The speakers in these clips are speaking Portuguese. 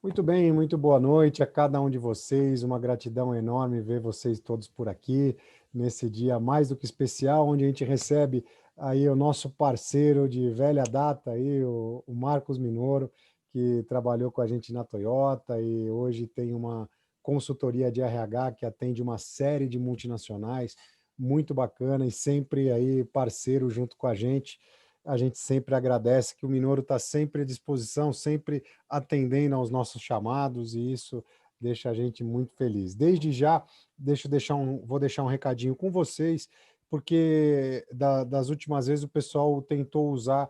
Muito bem, muito boa noite a cada um de vocês. Uma gratidão enorme ver vocês todos por aqui nesse dia mais do que especial, onde a gente recebe aí o nosso parceiro de velha data aí, o Marcos Minoro, que trabalhou com a gente na Toyota e hoje tem uma consultoria de RH que atende uma série de multinacionais, muito bacana e sempre aí parceiro junto com a gente. A gente sempre agradece que o Minoro está sempre à disposição, sempre atendendo aos nossos chamados, e isso deixa a gente muito feliz. Desde já, vou deixar um recadinho com vocês, porque das últimas vezes o pessoal tentou usar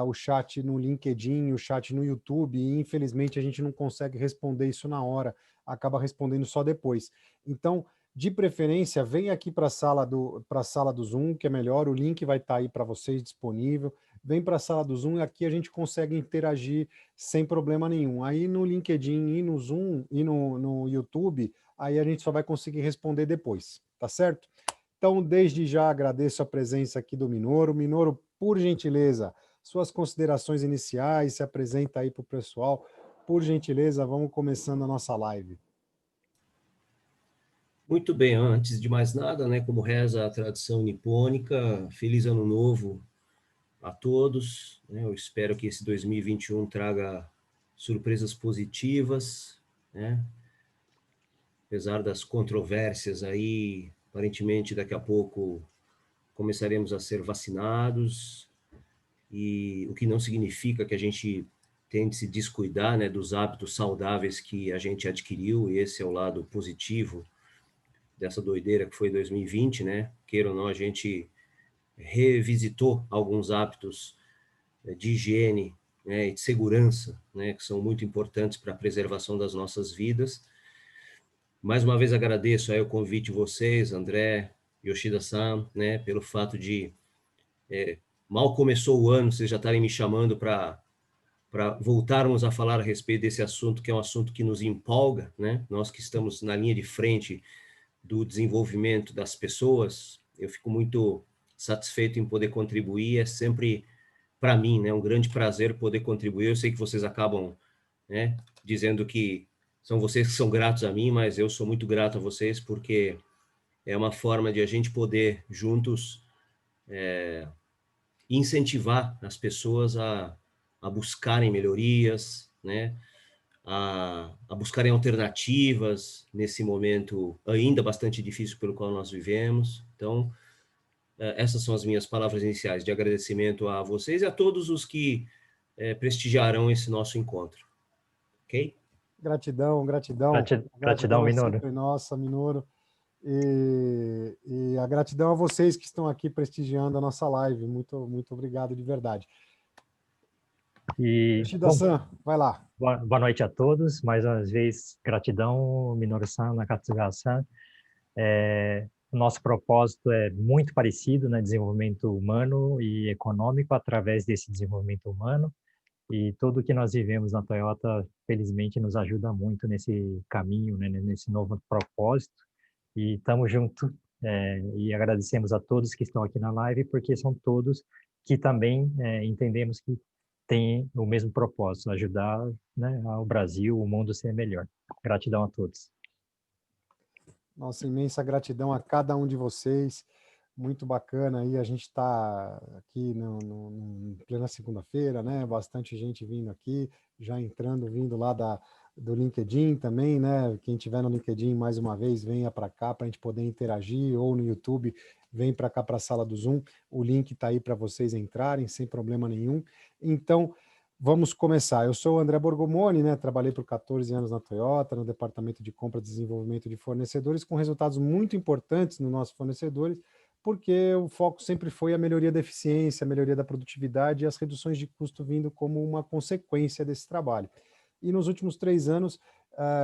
o chat no LinkedIn, o chat no YouTube, e infelizmente a gente não consegue responder isso na hora, acaba respondendo só depois. Então, de preferência, vem aqui para a sala do Zoom, que é melhor, o link vai estar aí para vocês disponível. Vem para a sala do Zoom, aqui a gente consegue interagir sem problema nenhum. Aí no LinkedIn e no Zoom e no YouTube, aí a gente só vai conseguir responder depois, tá certo? Então, desde já agradeço a presença aqui do Minoro. Minoro, por gentileza, suas considerações iniciais, se apresenta aí para o pessoal. Por gentileza, vamos começando a nossa live. Muito bem, antes de mais nada, né, como reza a tradição nipônica, feliz ano novo a todos, né? Eu espero que esse 2021 traga surpresas positivas, né? Apesar das controvérsias aí, aparentemente daqui a pouco começaremos a ser vacinados, e o que não significa que a gente tem de se descuidar, né, dos hábitos saudáveis que a gente adquiriu, e esse é o lado positivo dessa doideira que foi 2020, né? Queira ou não, a gente revisitou alguns hábitos de higiene, né, e de segurança, né, que são muito importantes para a preservação das nossas vidas. Mais uma vez agradeço aí o convite de vocês, André, Yoshida-san, né, pelo fato de mal começou o ano, vocês já estarem me chamando para voltarmos a falar a respeito desse assunto, que é um assunto que nos empolga, né? Nós que estamos na linha de frente do desenvolvimento das pessoas, eu fico muito satisfeito em poder contribuir, é sempre, para mim, né, um grande prazer poder contribuir. Eu sei que vocês acabam, né, dizendo que são vocês que são gratos a mim, mas eu sou muito grato a vocês, porque é uma forma de a gente poder, juntos, incentivar as pessoas a buscarem melhorias, né, a buscarem alternativas nesse momento ainda bastante difícil pelo qual nós vivemos. Então, essas são as minhas palavras iniciais de agradecimento a vocês e a todos os que prestigiarão esse nosso encontro. Ok? Gratidão, gratidão. A Gratidão, gratidão é Minoro. sempre nossa, Minoro. E a gratidão a vocês que estão aqui prestigiando a nossa live. Muito, muito obrigado de verdade. E, Yoshida-san, vai lá. boa noite a todos. Mais uma vez, gratidão, Minoru-san, Nakatsuga-san. O nosso propósito é muito parecido, né? Desenvolvimento humano e econômico através desse desenvolvimento humano. E tudo que nós vivemos na Toyota, felizmente, nos ajuda muito nesse caminho, né? Nesse novo propósito. E estamos juntos. E agradecemos a todos que estão aqui na live, porque são todos que também entendemos que têm o mesmo propósito, ajudar, né, o Brasil, o mundo ser melhor. Gratidão a todos. Nossa imensa gratidão a cada um de vocês. Muito bacana aí, a gente está aqui em plena segunda-feira, né? Bastante gente vindo aqui, já entrando, vindo lá do LinkedIn também, né? Quem tiver no LinkedIn, mais uma vez, venha para cá para a gente poder interagir, ou no YouTube, vem para cá para a sala do Zoom. O link está aí para vocês entrarem, sem problema nenhum. Então, vamos começar. Eu sou o André Borgomoni, né? Trabalhei por 14 anos na Toyota, no departamento de compra e desenvolvimento de fornecedores, com resultados muito importantes nos nossos fornecedores, porque o foco sempre foi a melhoria da eficiência, a melhoria da produtividade e as reduções de custo vindo como uma consequência desse trabalho. E nos últimos 3 anos,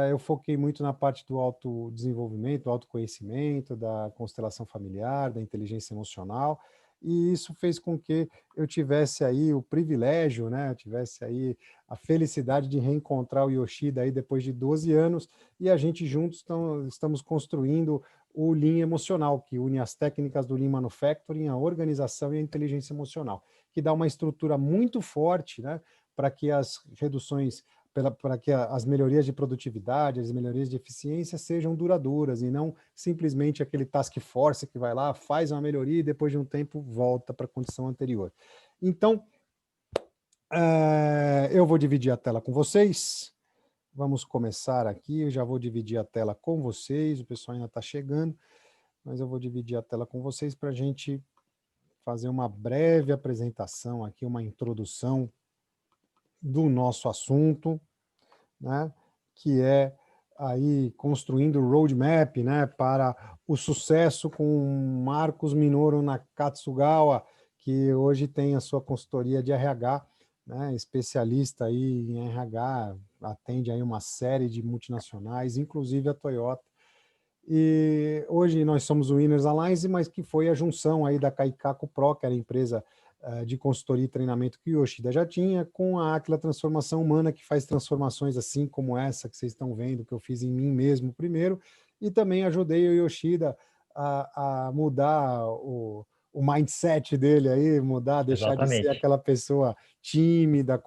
eu foquei muito na parte do autodesenvolvimento, do autoconhecimento, da constelação familiar, da inteligência emocional, e isso fez com que eu tivesse aí o privilégio, né, eu tivesse aí a felicidade de reencontrar o Yoshida aí depois de 12 anos, e a gente juntos estamos construindo o Lean Emocional, que une as técnicas do Lean Manufacturing, a organização e a inteligência emocional, que dá uma estrutura muito forte, né, para que as reduções, para que as melhorias de produtividade, as melhorias de eficiência sejam duradouras e não simplesmente aquele task force que vai lá, faz uma melhoria e depois de um tempo volta para a condição anterior. Então, eu vou dividir a tela com vocês. Vamos começar aqui, eu já vou dividir a tela com vocês, o pessoal ainda está chegando, mas eu vou dividir a tela com vocês para a gente fazer uma breve apresentação aqui, uma introdução do nosso assunto, né, que é aí construindo o roadmap, né, para o sucesso com Marcos Minoru Nakatsugawa, que hoje tem a sua consultoria de RH, né, especialista aí em RH, atende aí uma série de multinacionais, inclusive a Toyota. E hoje nós somos o Winners Alliance, mas que foi a junção aí da Kaikaku Pro, que era a empresa de consultoria e treinamento que o Yoshida já tinha, com a Aquila Transformação Humana, que faz transformações assim como essa que vocês estão vendo, que eu fiz em mim mesmo primeiro, e também ajudei o Yoshida a mudar o mindset dele aí, mudar, deixar de ser aquela pessoa tímida,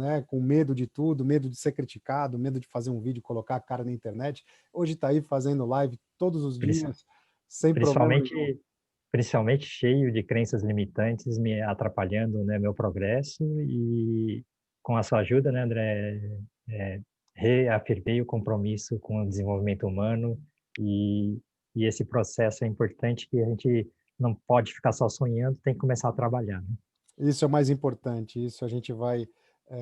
né, com medo de tudo, medo de ser criticado, medo de fazer um vídeo e colocar a cara na internet. Hoje está aí fazendo live todos os dias, sem problema nenhum. Principalmente cheio de crenças limitantes, me atrapalhando, né, meu progresso, e com a sua ajuda, né, André, reafirmei o compromisso com o desenvolvimento humano, e esse processo é importante, que a gente não pode ficar só sonhando, tem que começar a trabalhar, né? Isso é o mais importante, isso a gente vai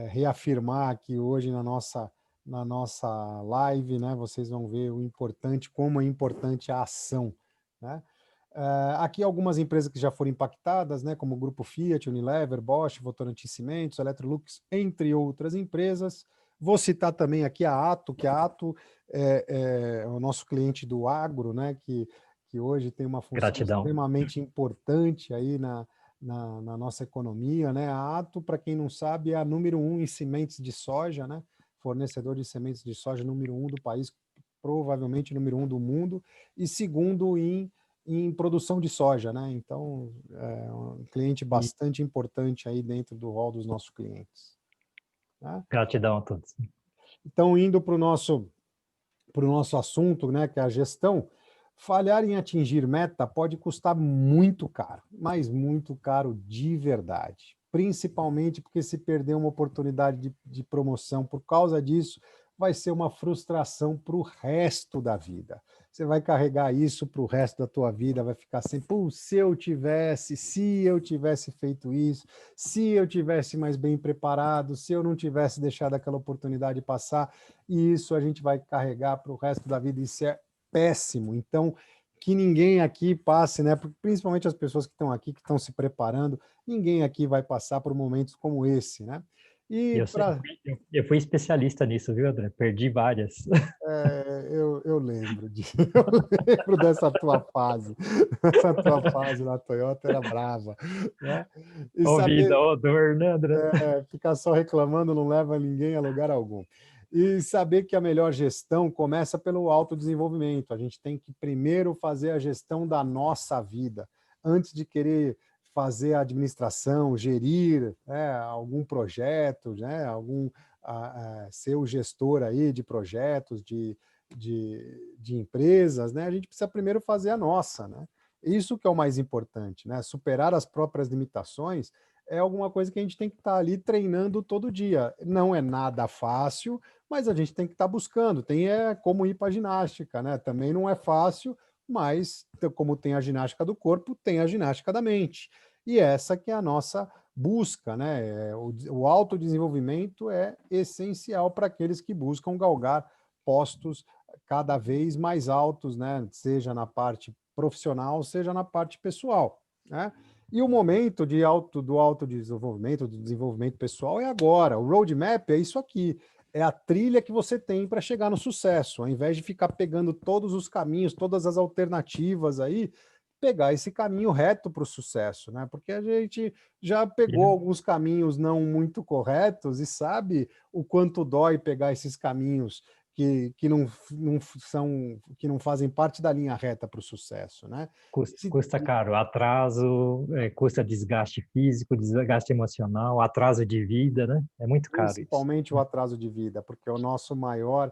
reafirmar aqui hoje na nossa live, né? Vocês vão ver o importante, como é importante a ação, né? Aqui algumas empresas que já foram impactadas, né, como o Grupo Fiat, Unilever, Bosch, Votorantim Cimentos, Electrolux, entre outras empresas. Vou citar também aqui a Ato, que a Ato é o nosso cliente do agro, né, que hoje tem uma função extremamente importante aí na nossa economia, né? A Ato, para quem não sabe, é a número 1 em sementes de soja, né? Fornecedor de sementes de soja número 1 do país, provavelmente número 1 do mundo, e segundo em produção de soja, né? Então, é um cliente bastante importante aí dentro do rol dos nossos clientes, né? Gratidão a todos. Então, indo para o nosso assunto, né, que é a gestão, falhar em atingir meta pode custar muito caro, mas muito caro de verdade. Principalmente porque se perder uma oportunidade de promoção por causa disso, vai ser uma frustração para o resto da vida. Você vai carregar isso para o resto da tua vida, vai ficar sempre, se eu tivesse feito isso, se eu tivesse mais bem preparado, se eu não tivesse deixado aquela oportunidade passar, e isso a gente vai carregar para o resto da vida, isso é péssimo. Então, que ninguém aqui passe, né? Principalmente as pessoas que estão aqui, que estão se preparando, ninguém aqui vai passar por momentos como esse, né? Eu fui especialista nisso, viu, André? Perdi várias. Eu lembro eu lembro dessa tua fase. Essa tua fase na Toyota era brava, né? E dor, né, André? Ficar só reclamando não leva ninguém a lugar algum. E saber que a melhor gestão começa pelo autodesenvolvimento. A gente tem que primeiro fazer a gestão da nossa vida, antes de querer fazer a administração, gerir algum projeto, né, ser o gestor aí de projetos, de empresas, né? A gente precisa primeiro fazer a nossa, né? Isso que é o mais importante, né? Superar as próprias limitações é alguma coisa que a gente tem que estar ali treinando todo dia. Não é nada fácil, mas a gente tem que estar buscando. Tem como ir para a ginástica, né? Também não é fácil, mas como tem a ginástica do corpo, tem a ginástica da mente. E essa que é a nossa busca, né? O autodesenvolvimento é essencial para aqueles que buscam galgar postos cada vez mais altos, né? Seja na parte profissional, seja na parte pessoal, né? E o momento do autodesenvolvimento, do desenvolvimento pessoal é agora. O roadmap é isso aqui. É a trilha que você tem para chegar no sucesso. Ao invés de ficar pegando todos os caminhos, todas as alternativas aí, pegar esse caminho reto para o sucesso, né? Porque a gente já pegou alguns caminhos não muito corretos e sabe o quanto dói pegar esses caminhos que não fazem parte da linha reta para o sucesso, né? Custa caro, atraso, custa desgaste físico, desgaste emocional, atraso de vida, né? É muito caro isso. Principalmente o atraso de vida, porque o nosso maior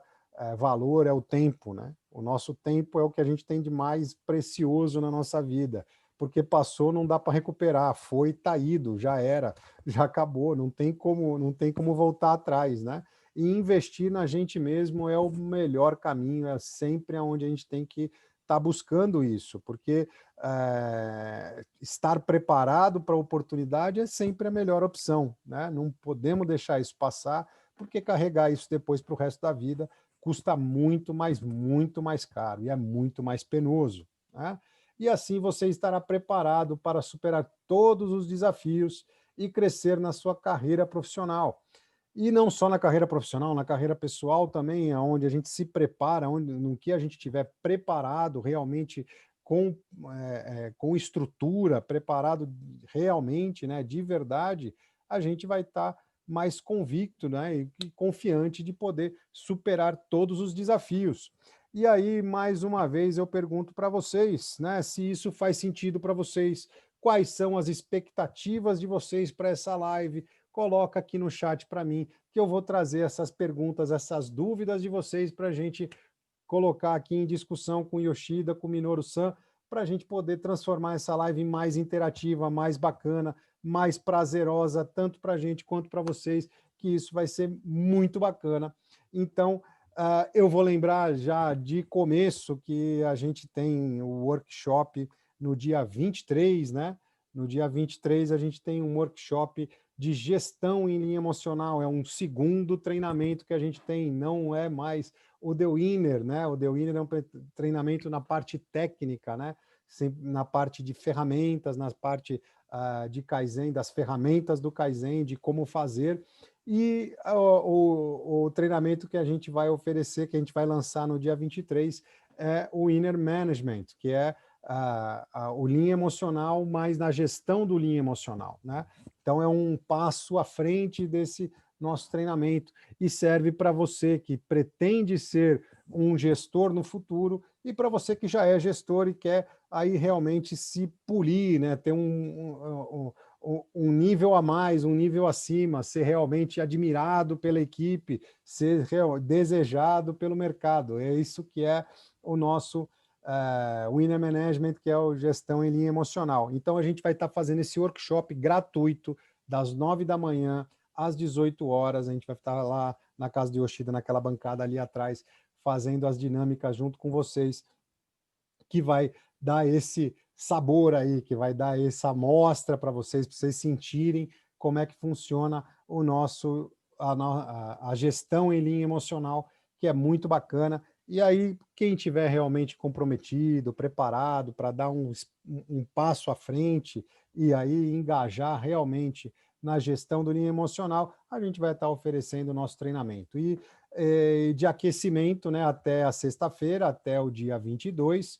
valor é o tempo, né? O nosso tempo é o que a gente tem de mais precioso na nossa vida, porque passou, não dá para recuperar, foi, tá ido, já era, já acabou, não tem como voltar atrás, né? E investir na gente mesmo é o melhor caminho, é sempre onde a gente tem que estar buscando isso, porque estar preparado para a oportunidade é sempre a melhor opção, né? Não podemos deixar isso passar, porque carregar isso depois para o resto da vida custa muito mais caro e é muito mais penoso, né? E assim você estará preparado para superar todos os desafios e crescer na sua carreira profissional. E não só na carreira profissional, na carreira pessoal também, onde a gente se prepara, no que a gente estiver preparado realmente com estrutura, preparado realmente, né, de verdade, a gente vai estar mais convicto, né, e confiante de poder superar todos os desafios. E aí, mais uma vez, eu pergunto para vocês, né, se isso faz sentido para vocês, quais são as expectativas de vocês para essa live. Coloca aqui no chat para mim, que eu vou trazer essas perguntas, essas dúvidas de vocês para a gente colocar aqui em discussão com o Yoshida, com o Minoru-san, para a gente poder transformar essa live mais interativa, mais bacana, mais prazerosa, tanto para a gente quanto para vocês, que isso vai ser muito bacana. Então, eu vou lembrar já de começo que a gente tem o workshop no dia 23, né? No dia 23 a gente tem um workshop de gestão em linha emocional, é um segundo treinamento que a gente tem, não é mais o The Winner, né? O The Winner é um treinamento na parte técnica, né? Na parte de ferramentas, na parte de Kaizen, das ferramentas do Kaizen, de como fazer. E o treinamento que a gente vai oferecer, que a gente vai lançar no dia 23, é o Inner Management, que é o linha emocional, mas na gestão do linha emocional, né? Então, é um passo à frente desse nosso treinamento e serve para você que pretende ser um gestor no futuro e para você que já é gestor e quer aí realmente se polir, né? Ter um nível a mais, um nível acima, ser realmente admirado pela equipe, ser desejado pelo mercado. É isso que é o nosso Winner Management, que é a gestão em linha emocional. Então, a gente vai estar fazendo esse workshop gratuito das 9 da manhã às 18 horas. A gente vai estar lá na casa de Yoshida, naquela bancada ali atrás, fazendo as dinâmicas junto com vocês, que vai dar esse sabor aí, que vai dar essa amostra para vocês sentirem como é que funciona a gestão em linha emocional, que é muito bacana. E aí, quem tiver realmente comprometido, preparado para dar um passo à frente e aí engajar realmente na gestão do linha emocional, a gente vai estar oferecendo o nosso treinamento. E de aquecimento, né, até a sexta-feira, até o dia 22,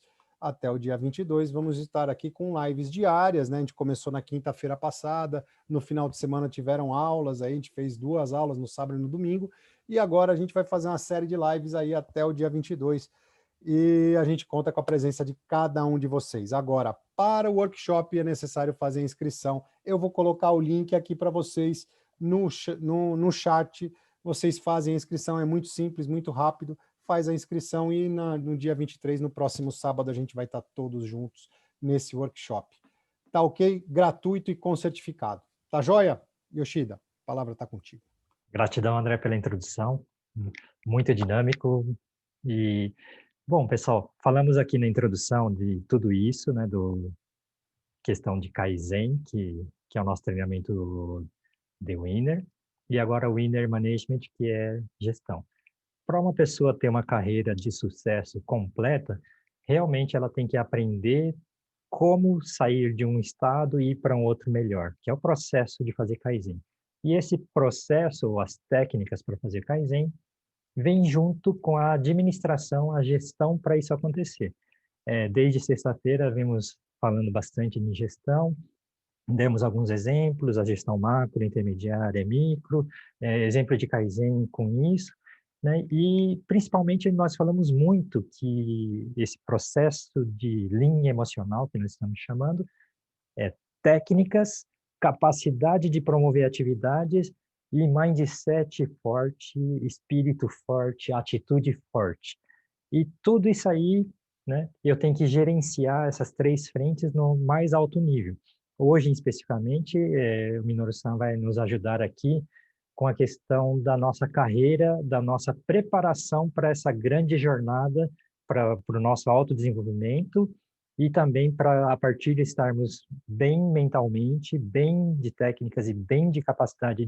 vamos estar aqui com lives diárias, né? A gente começou na quinta-feira passada, no final de semana tiveram aulas, aí a gente fez 2 aulas no sábado e no domingo, e agora a gente vai fazer uma série de lives aí até o dia 22, e a gente conta com a presença de cada um de vocês. Agora, para o workshop é necessário fazer a inscrição. Eu vou colocar o link aqui para vocês no chat. Vocês fazem a inscrição, é muito simples, muito rápido. Faz a inscrição e no dia 23, no próximo sábado, a gente vai estar todos juntos nesse workshop. Tá ok? Gratuito e com certificado. Tá joia? Yoshida, a palavra está contigo. Gratidão, André, pela introdução. Muito dinâmico. E, bom, pessoal, falamos aqui na introdução de tudo isso, né, do questão de Kaizen, que é o nosso treinamento de Winner, e agora o Winner Management, que é gestão. Para uma pessoa ter uma carreira de sucesso completa, realmente ela tem que aprender como sair de um estado e ir para um outro melhor, que é o processo de fazer Kaizen. E esse processo, ou as técnicas para fazer Kaizen, vem junto com a administração, a gestão para isso acontecer. Desde sexta-feira, vimos falando bastante de gestão, demos alguns exemplos, a gestão macro, intermediária, micro, exemplo de Kaizen com isso, né? E, principalmente, nós falamos muito que esse processo de linha emocional, que nós estamos chamando, é técnicas, capacidade de promover atividades e mindset forte, espírito forte, atitude forte. E tudo isso aí, né, eu tenho que gerenciar essas 3 frentes no mais alto nível. Hoje, especificamente, o Minoru-san vai nos ajudar aqui com a questão da nossa carreira, da nossa preparação para essa grande jornada, para o nosso autodesenvolvimento e também para, a partir de estarmos bem mentalmente, bem de técnicas e bem de capacidade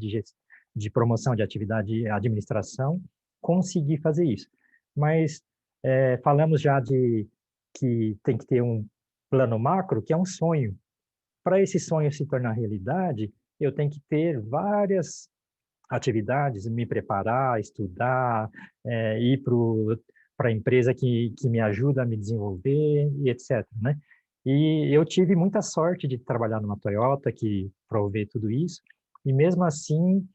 de promoção de atividade e administração, conseguir fazer isso. Mas falamos já de que tem que ter um plano macro, que é um sonho. Para esse sonho se tornar realidade, eu tenho que ter várias atividades, me preparar, estudar, ir para a empresa que me ajuda a me desenvolver e etc, né? E eu tive muita sorte de trabalhar numa Toyota que provê tudo isso, e mesmo assim,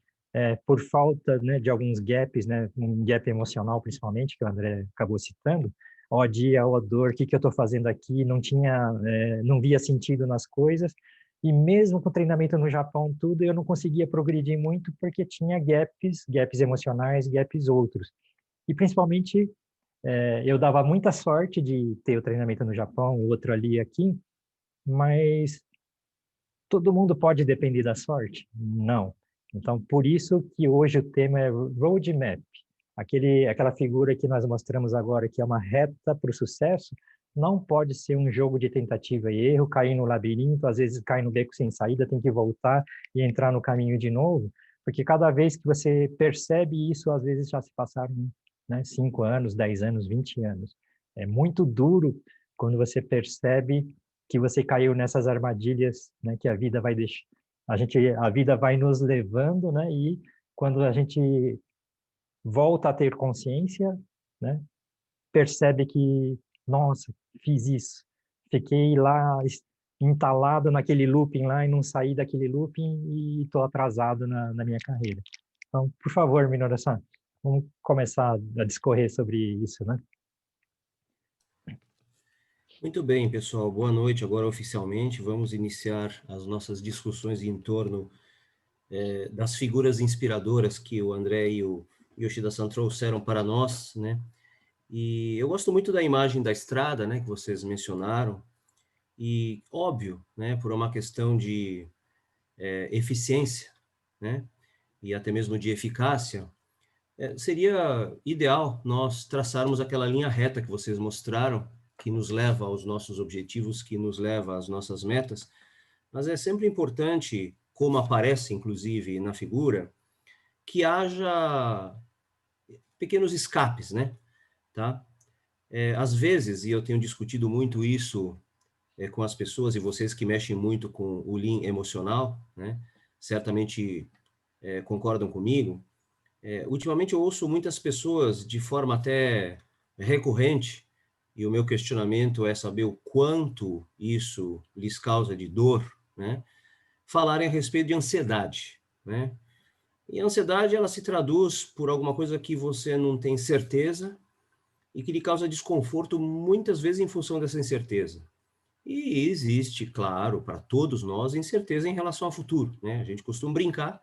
por falta, né, de alguns gaps, né, um gap emocional principalmente, que o André acabou citando, ó dia, ó dor, o que eu estou fazendo aqui, não via sentido nas coisas, e mesmo com treinamento no Japão, tudo, eu não conseguia progredir muito porque tinha gaps emocionais, gaps outros. E principalmente, eu dava muita sorte de ter o treinamento no Japão, o outro ali e aqui, mas todo mundo pode depender da sorte? Não. Então, por isso que hoje o tema é Roadmap. Aquela figura que nós mostramos agora, que é uma reta para o sucesso, não pode ser um jogo de tentativa e erro, cair no labirinto, às vezes cai no beco sem saída, tem que voltar e entrar no caminho de novo, porque cada vez que você percebe isso, às vezes já se passaram, né, 5 anos, 10 anos, 20 anos. É muito duro quando você percebe que você caiu nessas armadilhas, né, que a vida vai deixar, a vida vai nos levando, né, e quando a gente volta a ter consciência, né, percebe que, nossa, fiz isso, fiquei lá entalado naquele looping lá e não saí daquele looping e estou atrasado na minha carreira. Então, por favor, Minoru-san, vamos começar a discorrer sobre isso, né? Muito bem, pessoal. Boa noite. Agora, oficialmente, vamos iniciar as nossas discussões em torno das figuras inspiradoras que o André e o Yoshida-san trouxeram para nós, né? E eu gosto muito da imagem da estrada, né, que vocês mencionaram. E, óbvio, né, por uma questão de eficiência, né, e até mesmo de eficácia, seria ideal nós traçarmos aquela linha reta que vocês mostraram, que nos leva aos nossos objetivos, que nos leva às nossas metas, mas é sempre importante, como aparece inclusive na figura, que haja pequenos escapes, né? Tá? Às vezes, e eu tenho discutido muito isso com as pessoas, e vocês que mexem muito com o Lean emocional, né? Certamente concordam comigo. Ultimamente eu ouço muitas pessoas de forma até recorrente, e o meu questionamento é saber o quanto isso lhes causa de dor, né? Falarem a respeito de ansiedade, né? E a ansiedade, ela se traduz por alguma coisa que você não tem certeza e que lhe causa desconforto muitas vezes em função dessa incerteza. E existe, claro, para todos nós, incerteza em relação ao futuro, né? A gente costuma brincar,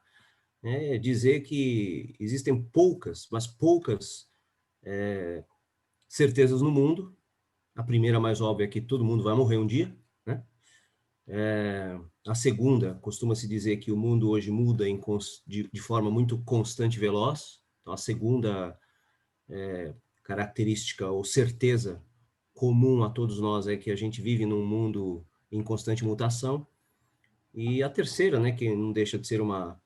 né, dizer que existem poucas, mas poucas certezas no mundo. A primeira, mais óbvia, é que todo mundo vai morrer um dia, né? A segunda, costuma-se dizer que o mundo hoje muda de forma muito constante e veloz. Então, a segunda característica ou certeza comum a todos nós é que a gente vive num mundo em constante mutação. E a terceira, né, que não deixa de ser uma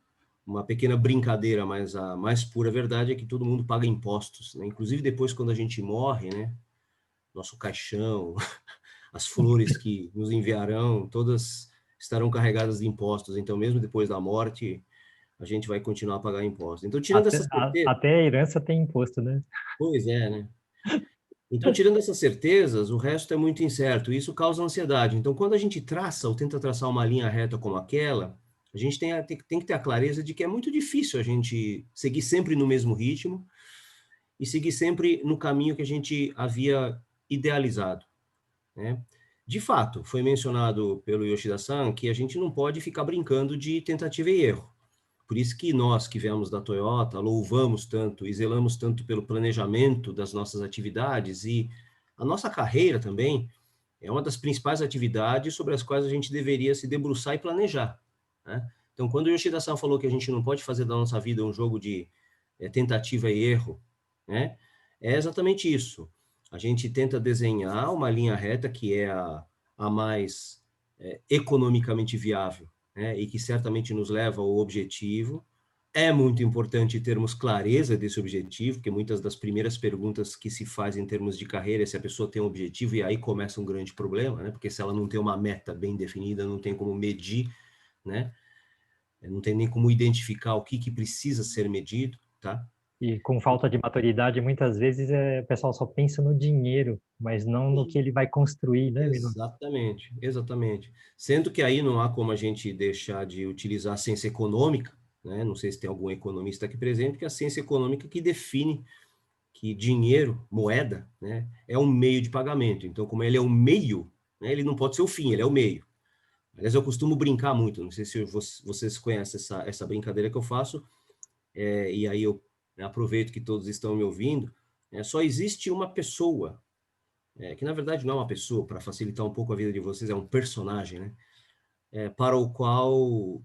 pequena brincadeira, mas a mais pura verdade é que todo mundo paga impostos, né? Inclusive depois quando a gente morre, né, nosso caixão, as flores que nos enviarão, todas estarão carregadas de impostos. Então, mesmo depois da morte, a gente vai continuar a pagar impostos. Então, tirando Até, essa certeza... até a herança tem imposto, né? Pois é, né? Então, tirando essas certezas, o resto é muito incerto, e isso causa ansiedade. Então, quando a gente traça ou tenta traçar uma linha reta como aquela, a gente tem que ter a clareza de que é muito difícil a gente seguir sempre no mesmo ritmo, e seguir sempre no caminho que a gente havia idealizado, né? De fato, foi mencionado pelo Yoshida-san que a gente não pode ficar brincando de tentativa e erro. Por isso que nós que viemos da Toyota louvamos tanto e zelamos tanto pelo planejamento das nossas atividades, e a nossa carreira também é uma das principais atividades sobre as quais a gente deveria se debruçar e planejar, né? Então, quando o Yoshida-san falou que a gente não pode fazer da nossa vida um jogo de tentativa e erro, né? É exatamente isso. A gente tenta desenhar uma linha reta que é a mais economicamente viável, né? E que certamente nos leva ao objetivo. É muito importante termos clareza desse objetivo, porque muitas das primeiras perguntas que se faz em termos de carreira é se a pessoa tem um objetivo, e aí começa um grande problema, né? Porque se ela não tem uma meta bem definida, não tem como medir, né? Não tem nem como identificar o que precisa ser medido, tá? E com falta de maturidade, muitas vezes o pessoal só pensa no dinheiro, mas não no que ele vai construir, né, Mino? Exatamente, exatamente. Sendo que aí não há como a gente deixar de utilizar a ciência econômica, né? Não sei se tem algum economista aqui presente, que é a ciência econômica que define que dinheiro, moeda, né, é um meio de pagamento. Então, como ele é um meio, né, ele não pode ser o fim, ele é o meio. Aliás, eu costumo brincar muito, não sei se vocês conhecem essa brincadeira que eu faço, e aí eu aproveito que todos estão me ouvindo, só existe uma pessoa, que na verdade não é uma pessoa, para facilitar um pouco a vida de vocês, é um personagem, né, para o qual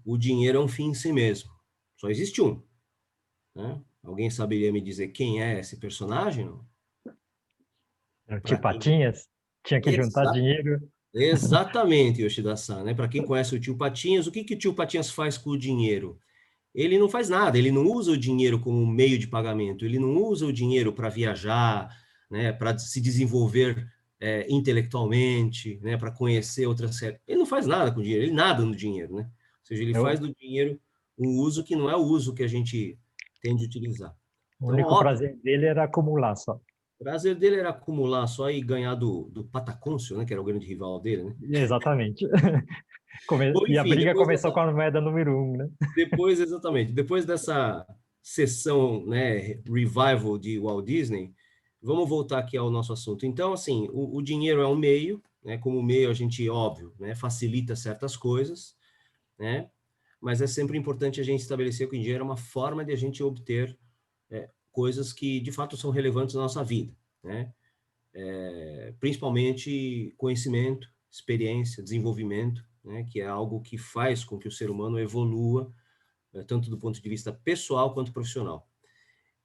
o dinheiro é um fim em si mesmo. Só existe um, né? Alguém saberia me dizer quem é esse personagem? Não? O tio Para quem... Patinhas tinha que juntar dinheiro. Exatamente, Yoshida-san, né? Para quem conhece o tio Patinhas, o que o tio Patinhas faz com o dinheiro? Ele não faz nada, ele não usa o dinheiro como meio de pagamento, ele não usa o dinheiro para viajar, né? Para se desenvolver intelectualmente, né? Para conhecer outras... Ele não faz nada com o dinheiro, ele nada no dinheiro, né? Ou seja, ele faz do dinheiro um uso que não é o uso que a gente tem de utilizar. O Então, único óbvio, prazer dele era acumular só. o prazer dele era acumular só e ganhar do Patacôncio, né? Que era o grande rival dele, né? Exatamente. Bom, E a enfim, briga começou com a moeda número 1, né? exatamente, depois dessa sessão, né, revival de Walt Disney, vamos voltar aqui ao nosso assunto. Então, assim, o dinheiro é um meio, né? Como meio a gente, óbvio, né, facilita certas coisas, né? Mas é sempre importante a gente estabelecer que o dinheiro é uma forma de a gente obter coisas que, de fato, são relevantes na nossa vida, né? Principalmente conhecimento, experiência, desenvolvimento, né? Que é algo que faz com que o ser humano evolua, tanto do ponto de vista pessoal quanto profissional.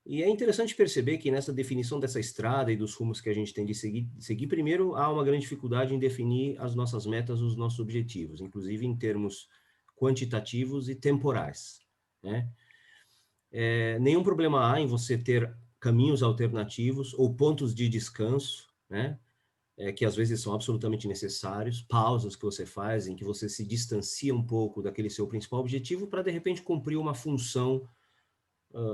E é interessante perceber que nessa definição dessa estrada e dos rumos que a gente tem de seguir, primeiro há uma grande dificuldade em definir as nossas metas, os nossos objetivos, inclusive em termos quantitativos e temporais, né? Nenhum problema há em você ter caminhos alternativos ou pontos de descanso, né? Que às vezes são absolutamente necessários, pausas que você faz em que você se distancia um pouco daquele seu principal objetivo para, de repente, cumprir uma função,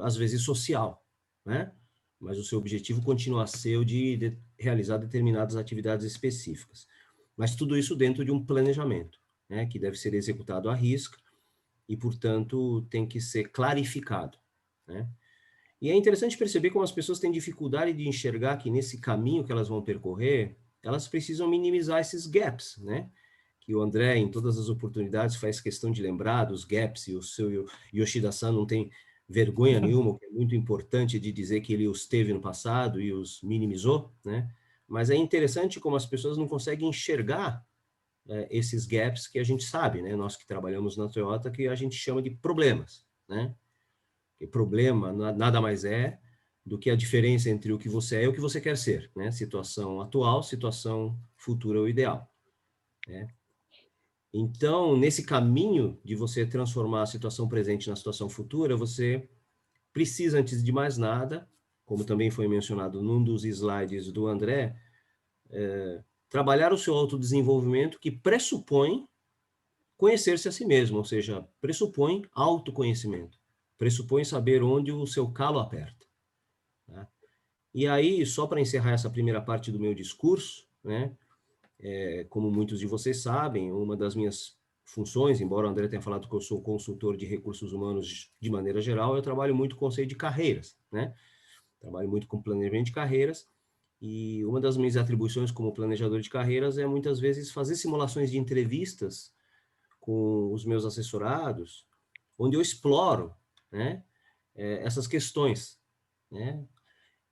às vezes, social, né? Mas o seu objetivo continua a ser o de realizar determinadas atividades específicas. Mas tudo isso dentro de um planejamento, né? Que deve ser executado à risca e, portanto, tem que ser clarificado, né? E é interessante perceber como as pessoas têm dificuldade de enxergar que nesse caminho que elas vão percorrer, elas precisam minimizar esses gaps, né? Que o André, em todas as oportunidades, faz questão de lembrar dos gaps, e o seu Yoshida-san não tem vergonha nenhuma, que é muito importante de dizer que ele os teve no passado e os minimizou, né? Mas é interessante como as pessoas não conseguem enxergar esses gaps que a gente sabe, né? Nós que trabalhamos na Toyota, que a gente chama de problemas, né? Porque problema nada mais é do que a diferença entre o que você é e o que você quer ser, né? Situação atual, situação futura ou ideal, né? Então, nesse caminho de você transformar a situação presente na situação futura, você precisa, antes de mais nada, como também foi mencionado num dos slides do André, trabalhar o seu autodesenvolvimento, que pressupõe conhecer-se a si mesmo, ou seja, pressupõe autoconhecimento, pressupõe saber onde o seu calo aperta, né? E aí, só para encerrar essa primeira parte do meu discurso, né, como muitos de vocês sabem, uma das minhas funções, embora o André tenha falado que eu sou consultor de recursos humanos de maneira geral, eu trabalho muito com o conceito de carreiras, né? trabalho muito com planejamento de carreiras, e uma das minhas atribuições como planejador de carreiras é muitas vezes fazer simulações de entrevistas com os meus assessorados, onde eu exploro, né, essas questões, né?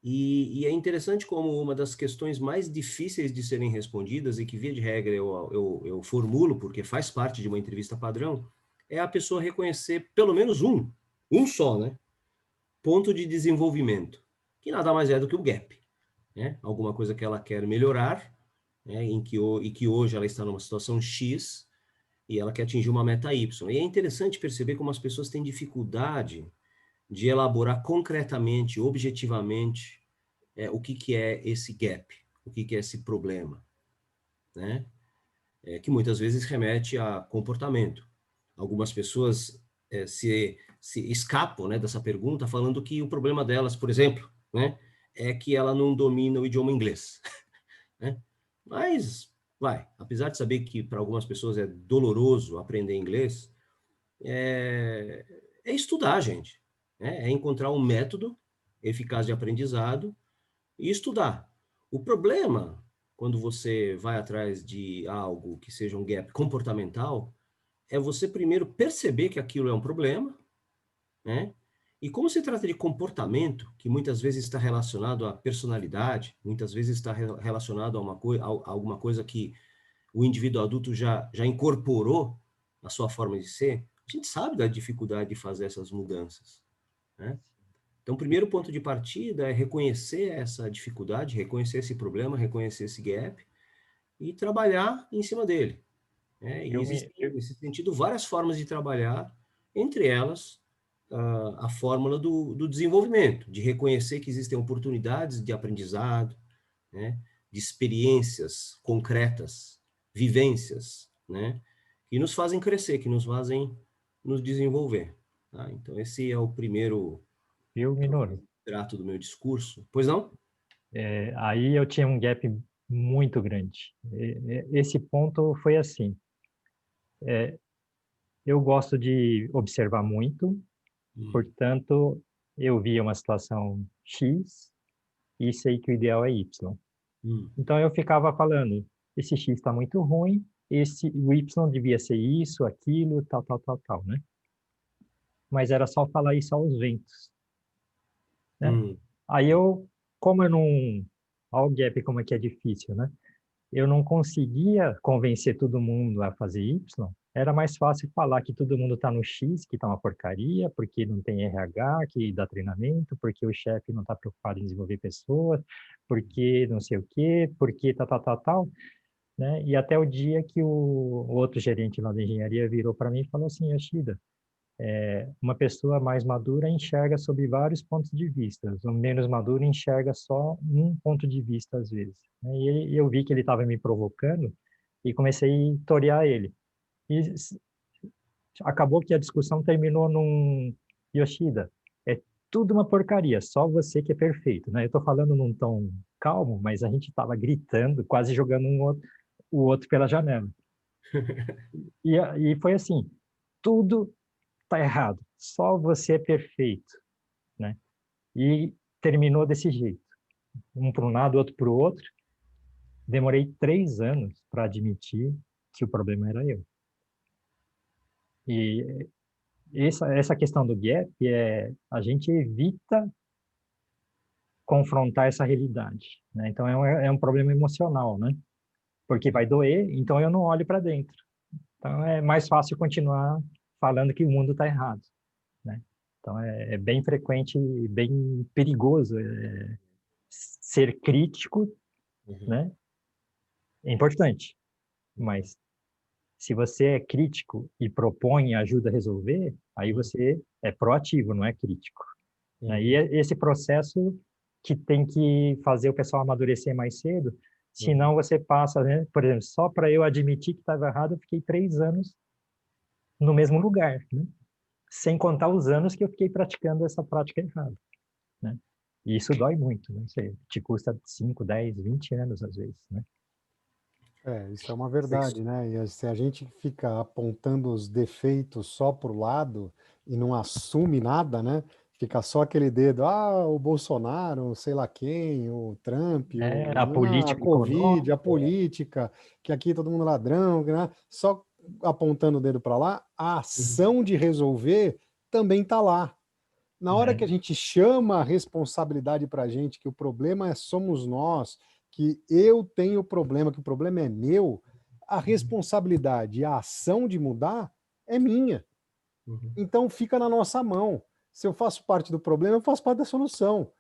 E é interessante como uma das questões mais difíceis de serem respondidas, e que via de regra eu formulo, porque faz parte de uma entrevista padrão, é a pessoa reconhecer pelo menos um só, né, ponto de desenvolvimento, que nada mais é do que o gap, né? Alguma coisa que ela quer melhorar, né, e que hoje ela está numa situação X, e ela quer atingir uma meta Y. E é interessante perceber como as pessoas têm dificuldade de elaborar concretamente, objetivamente, o que é esse gap, o que é esse problema, né? Que muitas vezes remete a comportamento. Algumas pessoas se escapam, né, dessa pergunta, falando que o problema delas, por exemplo, né, é que ela não domina o idioma inglês, né? Mas, apesar de saber que para algumas pessoas é doloroso aprender inglês, é estudar, gente, né? É encontrar um método eficaz de aprendizado e estudar. O problema, quando você vai atrás de algo que seja um gap comportamental, é você primeiro perceber que aquilo é um problema, né? E como se trata de comportamento, que muitas vezes está relacionado à personalidade, muitas vezes está relacionado a alguma coisa que o indivíduo adulto já incorporou na sua forma de ser, a gente sabe da dificuldade de fazer essas mudanças, né? Então, o primeiro ponto de partida é reconhecer essa dificuldade, reconhecer esse problema, reconhecer esse gap e trabalhar em cima dele, né? E existem, nesse sentido, várias formas de trabalhar, entre elas a fórmula do desenvolvimento, de reconhecer que existem oportunidades de aprendizado, né? De experiências concretas, vivências, né? Que nos fazem crescer, que nos fazem nos desenvolver. Tá? Então, esse é o primeiro Minoro? trato do meu discurso. Pois não? Aí eu tinha um gap muito grande. Esse ponto foi assim. Eu gosto de observar muito, portanto, eu via uma situação X e sei que o ideal é Y. Então eu ficava falando, esse X está muito ruim, o Y devia ser isso, aquilo, tal, tal, tal, tal, né? Mas era só falar isso aos ventos, né? Aí como eu não... Olha o gap como é que é difícil, né? Eu não conseguia convencer todo mundo a fazer Y, era mais fácil falar que todo mundo está no X, que está uma porcaria, porque não tem RH que dá treinamento, porque o chefe não está preocupado em desenvolver pessoas, porque não sei o quê, porque tal, tal, tal, tal, né? E até o dia que o outro gerente lá da engenharia virou para mim e falou assim, Yoshida, uma pessoa mais madura enxerga sob vários pontos de vista, o menos maduro enxerga só um ponto de vista às vezes, né? E eu vi que ele estava me provocando e comecei a torear ele. E acabou que a discussão terminou num Yoshida, é tudo uma porcaria, só você que é perfeito, né? Eu estou falando num tom calmo, mas a gente estava gritando, quase jogando o outro pela janela. E foi assim, tudo tá errado, só você é perfeito, né? E terminou desse jeito, um para um lado, outro para o outro. Demorei 3 anos para admitir que o problema era eu. E essa questão do gap a gente evita confrontar essa realidade, né? Então é um problema emocional, né? Porque vai doer, então eu não olho para dentro. Então é mais fácil continuar falando que o mundo está errado, né? Então é bem frequente e bem perigoso ser crítico, né? É importante, mas se você é crítico e propõe e ajuda a resolver, aí você é proativo, não é crítico, né? E é esse processo que tem que fazer o pessoal amadurecer mais cedo, senão você passa, né? Por exemplo, só para eu admitir que estava errado, eu fiquei 3 anos no mesmo lugar, né? Sem contar os anos que eu fiquei praticando essa prática errada, né? E isso dói muito, né? Isso te custa 5, 10, 20 anos às vezes, né? Isso é uma verdade, né? E se a gente fica apontando os defeitos só para o lado e não assume nada, né? Fica só aquele dedo, o Bolsonaro, sei lá quem, o Trump, A a política Covid, econômica. a política, que aqui todo mundo é ladrão, né? Só apontando o dedo para lá, a Uhum. ação de resolver também está lá. Na hora que a gente chama a responsabilidade para a gente, que o problema somos nós, que eu tenho o problema, que o problema é meu, a responsabilidade e a ação de mudar é minha. Uhum. Então fica na nossa mão. Se eu faço parte do problema, eu faço parte da solução.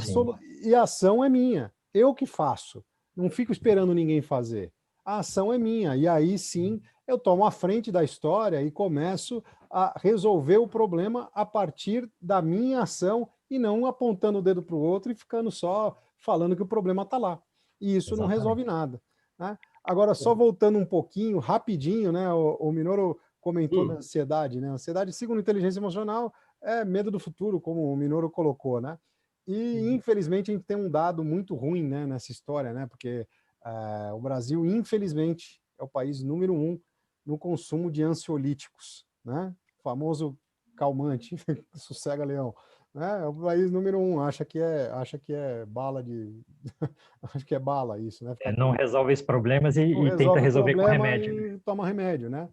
Sim. E a ação é minha. Eu que faço. Não fico esperando ninguém fazer. A ação é minha. E aí sim eu tomo a frente da história e começo a resolver o problema a partir da minha ação e não apontando o dedo para o outro e ficando só falando que o problema está lá. E isso não resolve Exatamente. nada. Né? Agora, só voltando um pouquinho, rapidinho, né? O Minoro comentou da ansiedade, né? Ansiedade, segundo inteligência emocional, é medo do futuro, como o Minoro colocou, né? E, infelizmente, a gente tem um dado muito ruim, né, nessa história, né? Porque o Brasil, infelizmente, é o país número 1 no consumo de ansiolíticos, né? O famoso calmante, sossega leão. Né? É o país número 1, acha que é bala de... acho que é bala isso, né? Ficar Não resolve os problemas não e tenta resolve o resolver com problema remédio, né? e toma remédio, né?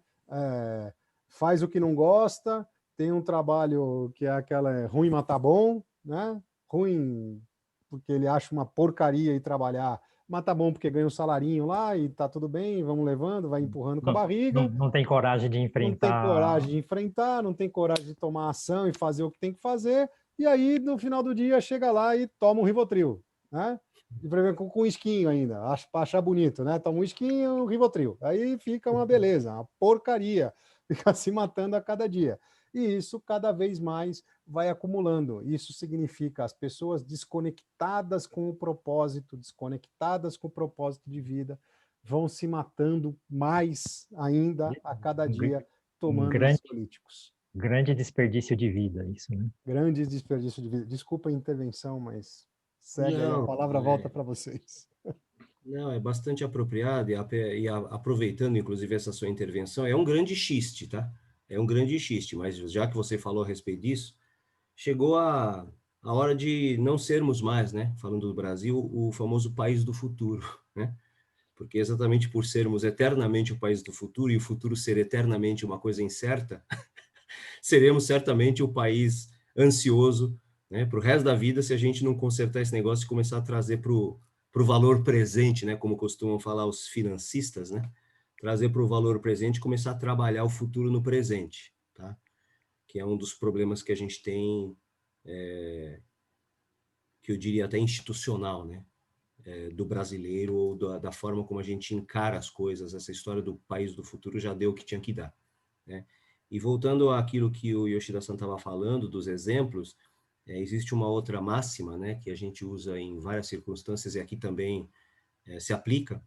Faz o que não gosta, tem um trabalho que é aquela ruim, mas tá bom, né? Ruim porque ele acha uma porcaria ir trabalhar, mas tá bom porque ganha um salarinho lá e tá tudo bem, vamos levando, vai empurrando com a barriga, Não tem coragem de não tem enfrentar. coragem de enfrentar, não tem coragem de tomar ação e fazer o que tem que fazer, e aí no final do dia chega lá e toma um Rivotril, né? De preferência com esquinho ainda, para achar bonito, né? Toma um esquinho, um Rivotril. Aí fica uma beleza, uma porcaria, fica se matando a cada dia. E isso cada vez mais vai acumulando. Isso significa as pessoas desconectadas com o propósito, desconectadas com o propósito de vida, vão se matando mais ainda a cada dia Um tomando grande, ansiolíticos. grande desperdício de vida, isso, né? Grande desperdício de vida. Desculpa a intervenção, mas segue aí, a Não, palavra volta para vocês. não, é bastante apropriado aproveitando, inclusive, essa sua intervenção, é um grande xiste, tá? É um grande xiste, mas já que você falou a respeito disso, chegou a hora de não sermos mais, né? Falando do Brasil, o famoso país do futuro, né? Porque exatamente por sermos eternamente o país do futuro e o futuro ser eternamente uma coisa incerta, seremos certamente o país ansioso, né, para o resto da vida se a gente não consertar esse negócio e começar a trazer para o valor presente, né, como costumam falar os financistas, né, trazer para o valor presente e começar a trabalhar o futuro no presente, tá? Que é um dos problemas que a gente tem, que eu diria até institucional, né, do brasileiro ou da forma como a gente encara as coisas. Essa história do país do futuro já deu o que tinha que dar, né? E voltando àquilo que o Yoshida-san estava falando, dos exemplos, existe uma outra máxima, né, que a gente usa em várias circunstâncias e aqui também se aplica,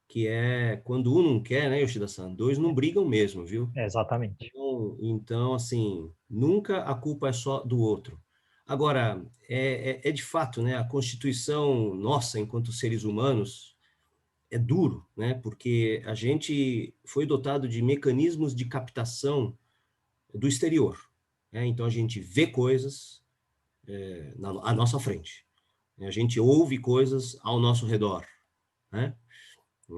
que é quando um não quer, né, Yoshida-san, dois não brigam mesmo, viu? Exatamente. Então, assim, nunca a culpa é só do outro. Agora, é de fato, né, a Constituição nossa, enquanto seres humanos, é duro, né, porque a gente foi dotado de mecanismos de captação do exterior, né? Então, a gente vê coisas à nossa frente, né? A gente ouve coisas ao nosso redor, né?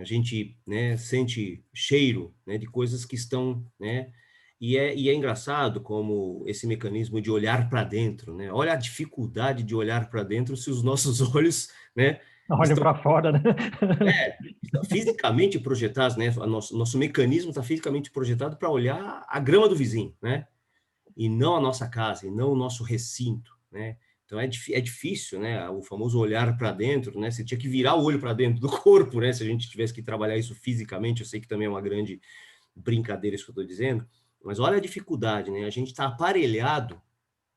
A gente, né, sente cheiro, né, de coisas que estão, né? E é engraçado como esse mecanismo de olhar para dentro, né? Olha a dificuldade de olhar para dentro se os nossos olhos, né, Olha estão para fora, né? fisicamente projetados, né? Nosso mecanismo está fisicamente projetado para olhar a grama do vizinho, né? E não a nossa casa, e não o nosso recinto, né? Então é difícil, né? O famoso olhar para dentro, né? Você tinha que virar o olho para dentro do corpo, né? Se a gente tivesse que trabalhar isso fisicamente, eu sei que também é uma grande brincadeira isso que eu estou dizendo, mas olha a dificuldade, né? A gente está aparelhado,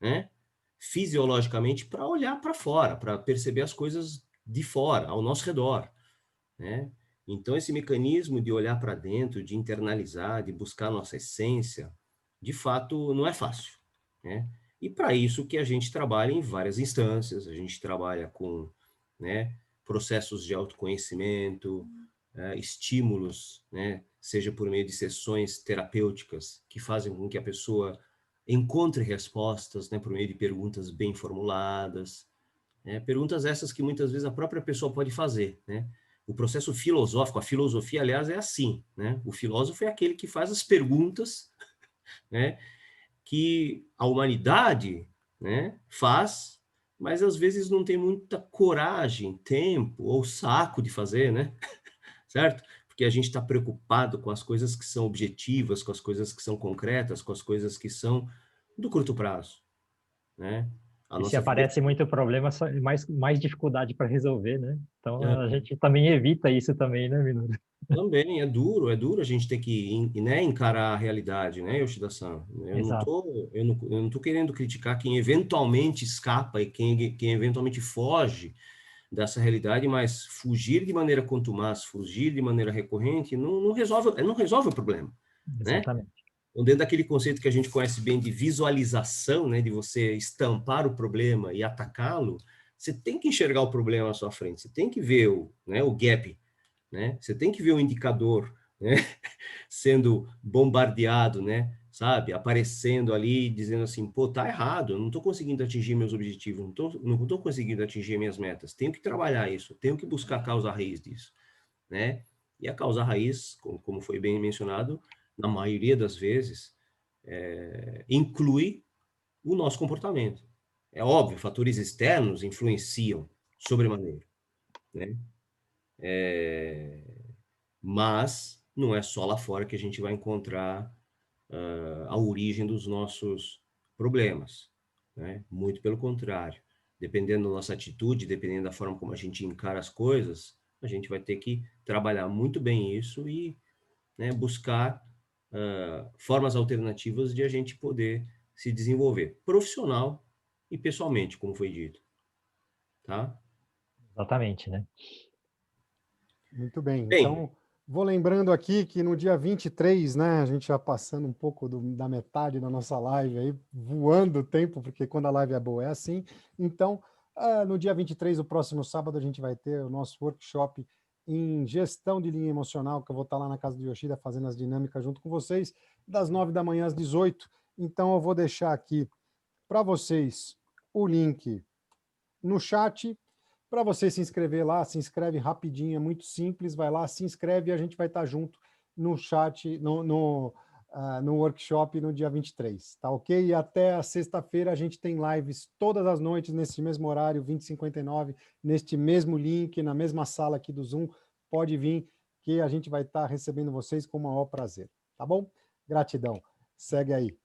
né? Fisiologicamente para olhar para fora, para perceber as coisas de fora, ao nosso redor, né? Então esse mecanismo de olhar para dentro, de internalizar, de buscar a nossa essência, de fato não é fácil, né? E para isso que a gente trabalha em várias instâncias, a gente trabalha com, né, processos de autoconhecimento, estímulos, né, seja por meio de sessões terapêuticas que fazem com que a pessoa encontre respostas, né, por meio de perguntas bem formuladas, né, perguntas essas que muitas vezes a própria pessoa pode fazer, né? O processo filosófico, a filosofia, aliás, é assim, né? O filósofo é aquele que faz as perguntas, né, que a humanidade, né, faz, mas às vezes não tem muita coragem, tempo ou saco de fazer, né? Certo? Porque a gente está preocupado com as coisas que são objetivas, com as coisas que são concretas, com as coisas que são do curto prazo, né? A E se nossa vida aparece muito problema, só mais dificuldade para resolver, né? Então é, a gente também evita isso também, né, Minoru? também é duro a gente ter que, né, encarar a realidade, né, Yoshida-san? Exato, Eu não tô querendo criticar quem eventualmente escapa e quem eventualmente foge dessa realidade, mas fugir de maneira contumaz, fugir de maneira recorrente, não resolve o problema, né? exatamente. Então, dentro daquele conceito que a gente conhece bem de visualização, né, de você estampar o problema e atacá-lo, você tem que enxergar o problema à sua frente, você tem que ver o gap, né? Você tem que ver o indicador, né, sendo bombardeado, né, sabe, aparecendo ali, dizendo assim, pô, tá errado, eu não estou conseguindo atingir meus objetivos, não tô conseguindo atingir minhas metas, tenho que trabalhar isso, tenho que buscar a causa raiz disso, né? E a causa raiz, como foi bem mencionado, na maioria das vezes, inclui o nosso comportamento. É óbvio, fatores externos influenciam sobremaneira, né? Mas não é só lá fora que a gente vai encontrar a origem dos nossos problemas, né? Muito pelo contrário. Dependendo da nossa atitude, dependendo da forma como a gente encara as coisas, a gente vai ter que trabalhar muito bem isso e, né, buscar formas alternativas de a gente poder se desenvolver profissional e pessoalmente, como foi dito, tá? Exatamente, né? Muito bem. Bem, Então, vou lembrando aqui que no dia 23, né, a gente já passando um pouco da metade da nossa live aí, voando o tempo, porque quando a live é boa é assim. Então, no dia 23, o próximo sábado, a gente vai ter o nosso workshop em gestão de linha emocional, que eu vou estar lá na casa do Yoshida fazendo as dinâmicas junto com vocês, das 9 da manhã às 18. Então, eu vou deixar aqui para vocês o link no chat para você se inscrever lá. Se inscreve rapidinho, é muito simples, vai lá, se inscreve e a gente vai estar junto no chat, no workshop no dia 23, tá ok? E até a sexta-feira a gente tem lives todas as noites, nesse mesmo horário, 20h59, neste mesmo link, na mesma sala aqui do Zoom. Pode vir que a gente vai estar recebendo vocês com o maior prazer, tá bom? Gratidão. Segue aí.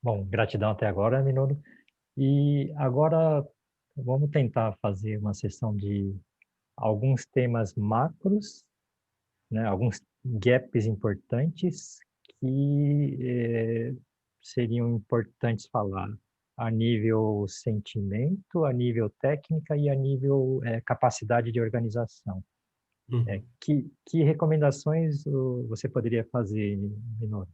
Bom, gratidão até agora, Minoru. E agora vamos tentar fazer uma sessão de alguns temas macros, né? Alguns gaps importantes que seriam importantes falar a nível sentimento, a nível técnica e a nível capacidade de organização. Que recomendações você poderia fazer, Minoru?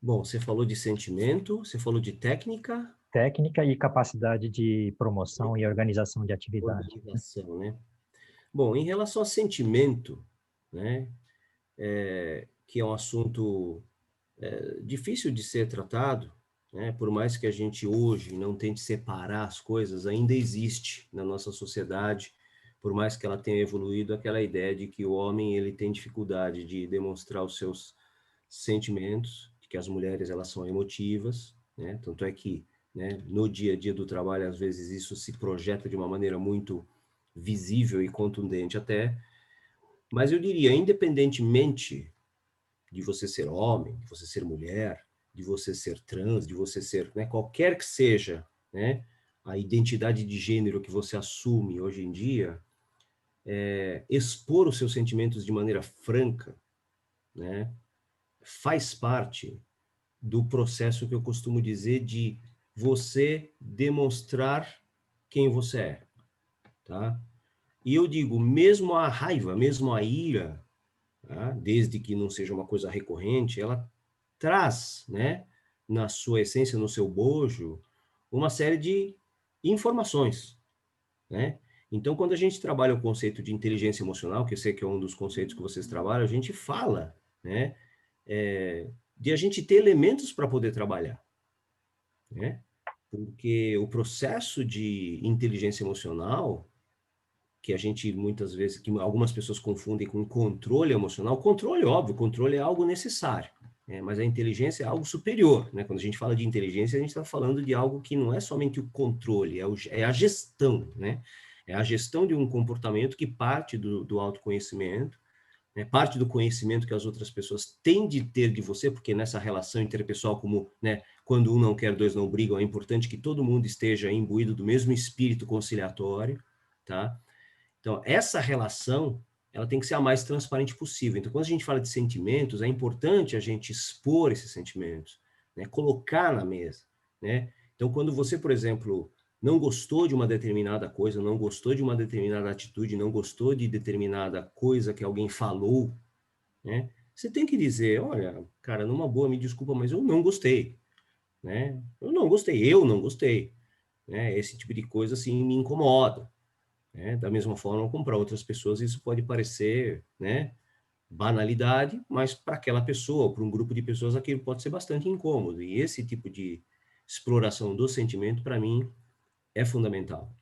bom, você falou de sentimento, você falou de técnica, Técnica e capacidade de promoção e organização de atividade. organização, né? Bom, em relação a sentimento, né, que é um assunto difícil de ser tratado, né, por mais que a gente hoje não tente separar as coisas, ainda existe na nossa sociedade, por mais que ela tenha evoluído, aquela ideia de que o homem ele tem dificuldade de demonstrar os seus sentimentos, de que as mulheres elas são emotivas, né? Tanto é que, né, no dia a dia do trabalho, às vezes isso se projeta de uma maneira muito visível e contundente até, mas eu diria, independentemente de você ser homem, de você ser mulher, de você ser trans, de você ser, né, qualquer que seja, né, a identidade de gênero que você assume hoje em dia, expor os seus sentimentos de maneira franca, né, faz parte do processo que eu costumo dizer de você demonstrar quem você é, tá? E eu digo, mesmo a raiva, mesmo a ira, tá? Desde que não seja uma coisa recorrente, ela traz, né, na sua essência, no seu bojo, uma série de informações, né? Então, quando a gente trabalha o conceito de inteligência emocional, que eu sei que é um dos conceitos que vocês trabalham, a gente fala, né, de a gente ter elementos para poder trabalhar, né? Porque o processo de inteligência emocional, que a gente muitas vezes, que algumas pessoas confundem com controle emocional, controle, óbvio, controle é algo necessário, né? Mas a inteligência é algo superior, né? Quando a gente fala de inteligência, a gente está falando de algo que não é somente o controle, é a gestão, né? É a gestão de um comportamento que parte do autoconhecimento, né? Parte do conhecimento que as outras pessoas têm de ter de você, porque nessa relação interpessoal, como, né, quando um não quer, dois não brigam, é importante que todo mundo esteja imbuído do mesmo espírito conciliatório, tá? Então, essa relação, ela tem que ser a mais transparente possível. Então, quando a gente fala de sentimentos, é importante a gente expor esses sentimentos, né? Colocar na mesa, né? Então, quando você, por exemplo, não gostou de uma determinada coisa, não gostou de uma determinada atitude, não gostou de determinada coisa que alguém falou, né? Você tem que dizer, olha, cara, numa boa, me desculpa, mas eu não gostei, né? Eu não gostei, né? Esse tipo de coisa, assim, me incomoda, né? Da mesma forma como para outras pessoas isso pode parecer, né, banalidade, mas para aquela pessoa, para um grupo de pessoas, aquilo pode ser bastante incômodo. E esse tipo de exploração do sentimento, para mim, é fundamental,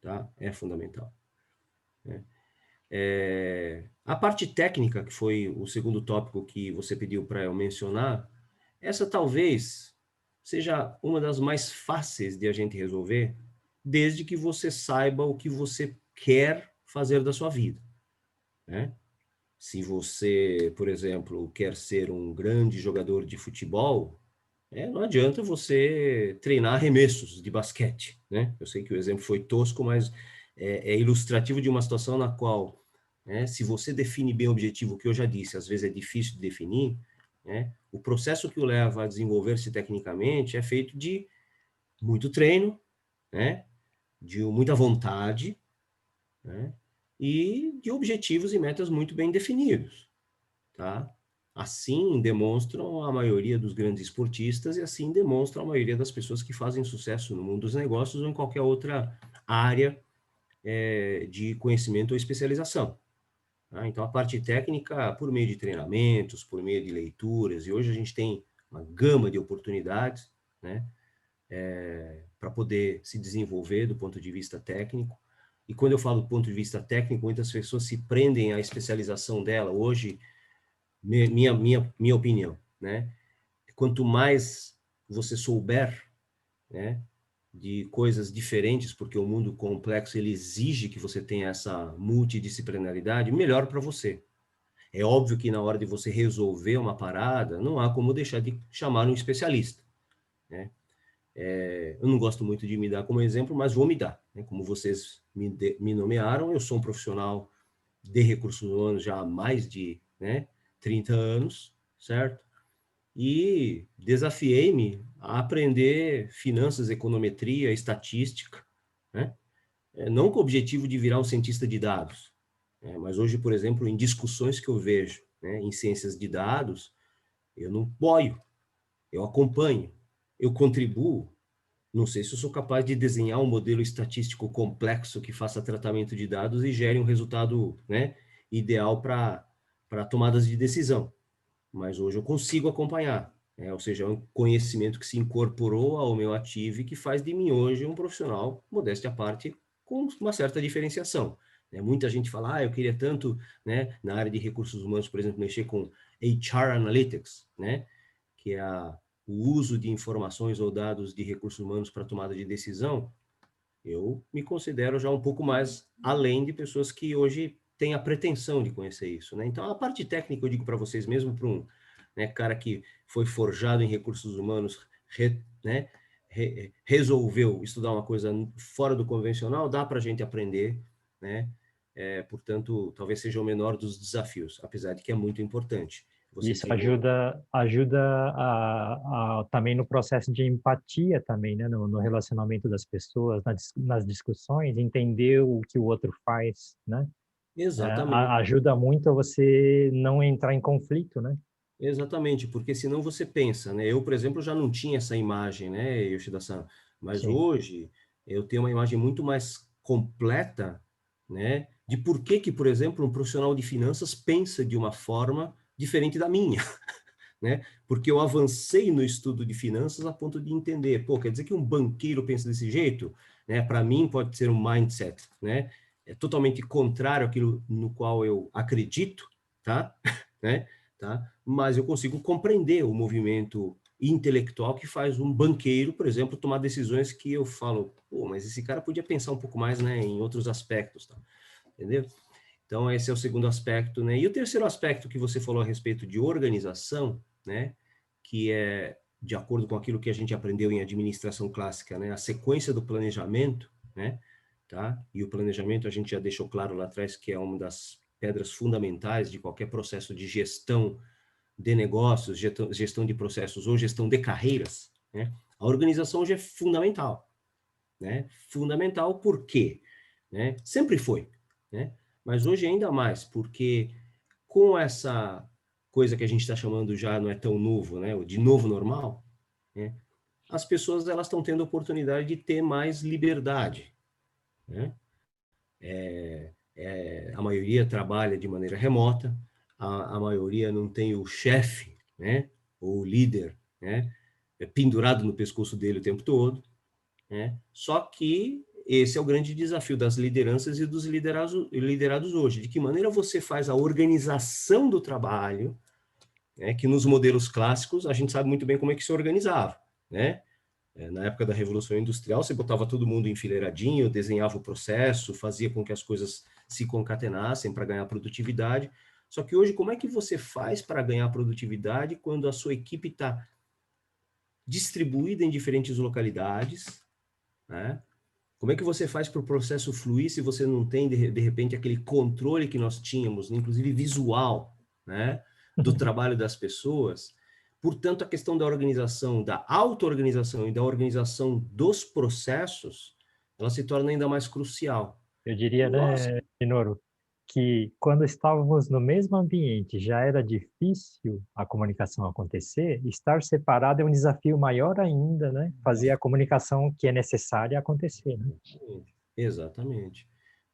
tá? É fundamental, né? A parte técnica, que foi o segundo tópico que você pediu para eu mencionar, essa talvez seja uma das mais fáceis de a gente resolver, desde que você saiba o que você quer fazer da sua vida, né? Se você, por exemplo, quer ser um grande jogador de futebol, não adianta você treinar arremessos de basquete, né? Eu sei que o exemplo foi tosco, mas é ilustrativo de uma situação na qual, né, se você define bem o objetivo, que eu já disse, às vezes é difícil de definir, né? O processo que o leva a desenvolver-se tecnicamente é feito de muito treino, né? De muita vontade, né? E de objetivos e metas muito bem definidos, tá? Assim demonstram a maioria dos grandes esportistas e assim demonstram a maioria das pessoas que fazem sucesso no mundo dos negócios ou em qualquer outra área de conhecimento ou especialização, tá? Então, a parte técnica, por meio de treinamentos, por meio de leituras, e hoje a gente tem uma gama de oportunidades, né, para poder se desenvolver do ponto de vista técnico. E quando eu falo do ponto de vista técnico, muitas pessoas se prendem à especialização dela. Hoje, minha opinião, né? Quanto mais você souber, né, de coisas diferentes, porque o mundo complexo ele exige que você tenha essa multidisciplinaridade, melhor para você. É óbvio que na hora de você resolver uma parada, não há como deixar de chamar um especialista, né? Eu não gosto muito de me dar como exemplo, mas vou me dar, né? Como vocês me nomearam, eu sou um profissional de recursos humanos já há mais de, né, 30 anos, certo? E desafiei-me a aprender finanças, econometria, estatística, né? Não com o objetivo de virar um cientista de dados, né? Mas hoje, por exemplo, em discussões que eu vejo, né, em ciências de dados, eu não boio, eu acompanho, eu contribuo. Não sei se eu sou capaz de desenhar um modelo estatístico complexo que faça tratamento de dados e gere um resultado, né, ideal para tomadas de decisão. Mas hoje eu consigo acompanhar, né? Ou seja, é um conhecimento que se incorporou ao meu ativo e que faz de mim hoje um profissional, modéstia à parte, com uma certa diferenciação, né? Muita gente fala, eu queria tanto, né, na área de recursos humanos, por exemplo, mexer com HR Analytics, né, que é o uso de informações ou dados de recursos humanos para tomada de decisão. Eu me considero já um pouco mais além de pessoas que hoje têm a pretensão de conhecer isso, né? Então, a parte técnica, eu digo para vocês, mesmo para um, né, cara que foi forjado em recursos humanos, né, resolveu estudar uma coisa fora do convencional, dá para a gente aprender, né? Portanto, talvez seja o menor dos desafios, apesar de que é muito importante. Você Isso ter ajuda também no processo de empatia também, né? No relacionamento das pessoas, nas discussões, entender o que o outro faz, né? Exatamente. Ajuda muito a você não entrar em conflito, né? Exatamente, porque senão você pensa, né? Eu, por exemplo, já não tinha essa imagem, né, Yoshida-san? Mas Sim. hoje eu tenho uma imagem muito mais completa, né, de por que, por exemplo, um profissional de finanças pensa de uma forma diferente da minha, né? Porque eu avancei no estudo de finanças a ponto de entender, pô, quer dizer que um banqueiro pensa desse jeito, né? Para mim pode ser um mindset, né? É totalmente contrário àquilo no qual eu acredito, tá? Né? Tá? Mas eu consigo compreender o movimento intelectual que faz um banqueiro, por exemplo, tomar decisões que eu falo, pô, mas esse cara podia pensar um pouco mais, né, em outros aspectos, tá? Entendeu? Então, esse é o segundo aspecto, né? E o terceiro aspecto que você falou a respeito de organização, né? Que é, de acordo com aquilo que a gente aprendeu em administração clássica, né? A sequência do planejamento, né? Tá? E o planejamento, a gente já deixou claro lá atrás que é uma das pedras fundamentais de qualquer processo de gestão de negócios, gestão de processos ou gestão de carreiras, né? A organização hoje é fundamental, né? Fundamental por quê? Né? Sempre foi, né? Mas hoje ainda mais, porque com essa coisa que a gente está chamando já não é tão novo, né? O de novo normal, né? As pessoas elas estão tendo a oportunidade de ter mais liberdade, né? A maioria trabalha de maneira remota, a maioria não tem o chefe, né? Ou o líder, né? Pendurado no pescoço dele o tempo todo, né? Só que esse é o grande desafio das lideranças e dos liderados hoje. De que maneira você faz a organização do trabalho, né? Que nos modelos clássicos a gente sabe muito bem como é que se organizava, né? Na época da Revolução Industrial, você botava todo mundo enfileiradinho, desenhava o processo, fazia com que as coisas se concatenassem para ganhar produtividade. Só que hoje, como é que você faz para ganhar produtividade quando a sua equipe está distribuída em diferentes localidades, né? Como é que você faz para o processo fluir se você não tem, de repente, aquele controle que nós tínhamos, inclusive visual, né, do trabalho das pessoas? Portanto, a questão da organização, da auto-organização e da organização dos processos, ela se torna ainda mais crucial. Eu diria, Nós, né, Minoru, que quando estávamos no mesmo ambiente já era difícil a comunicação acontecer, estar separado é um desafio maior ainda, né? Fazer a comunicação que é necessária acontecer, né? exatamente.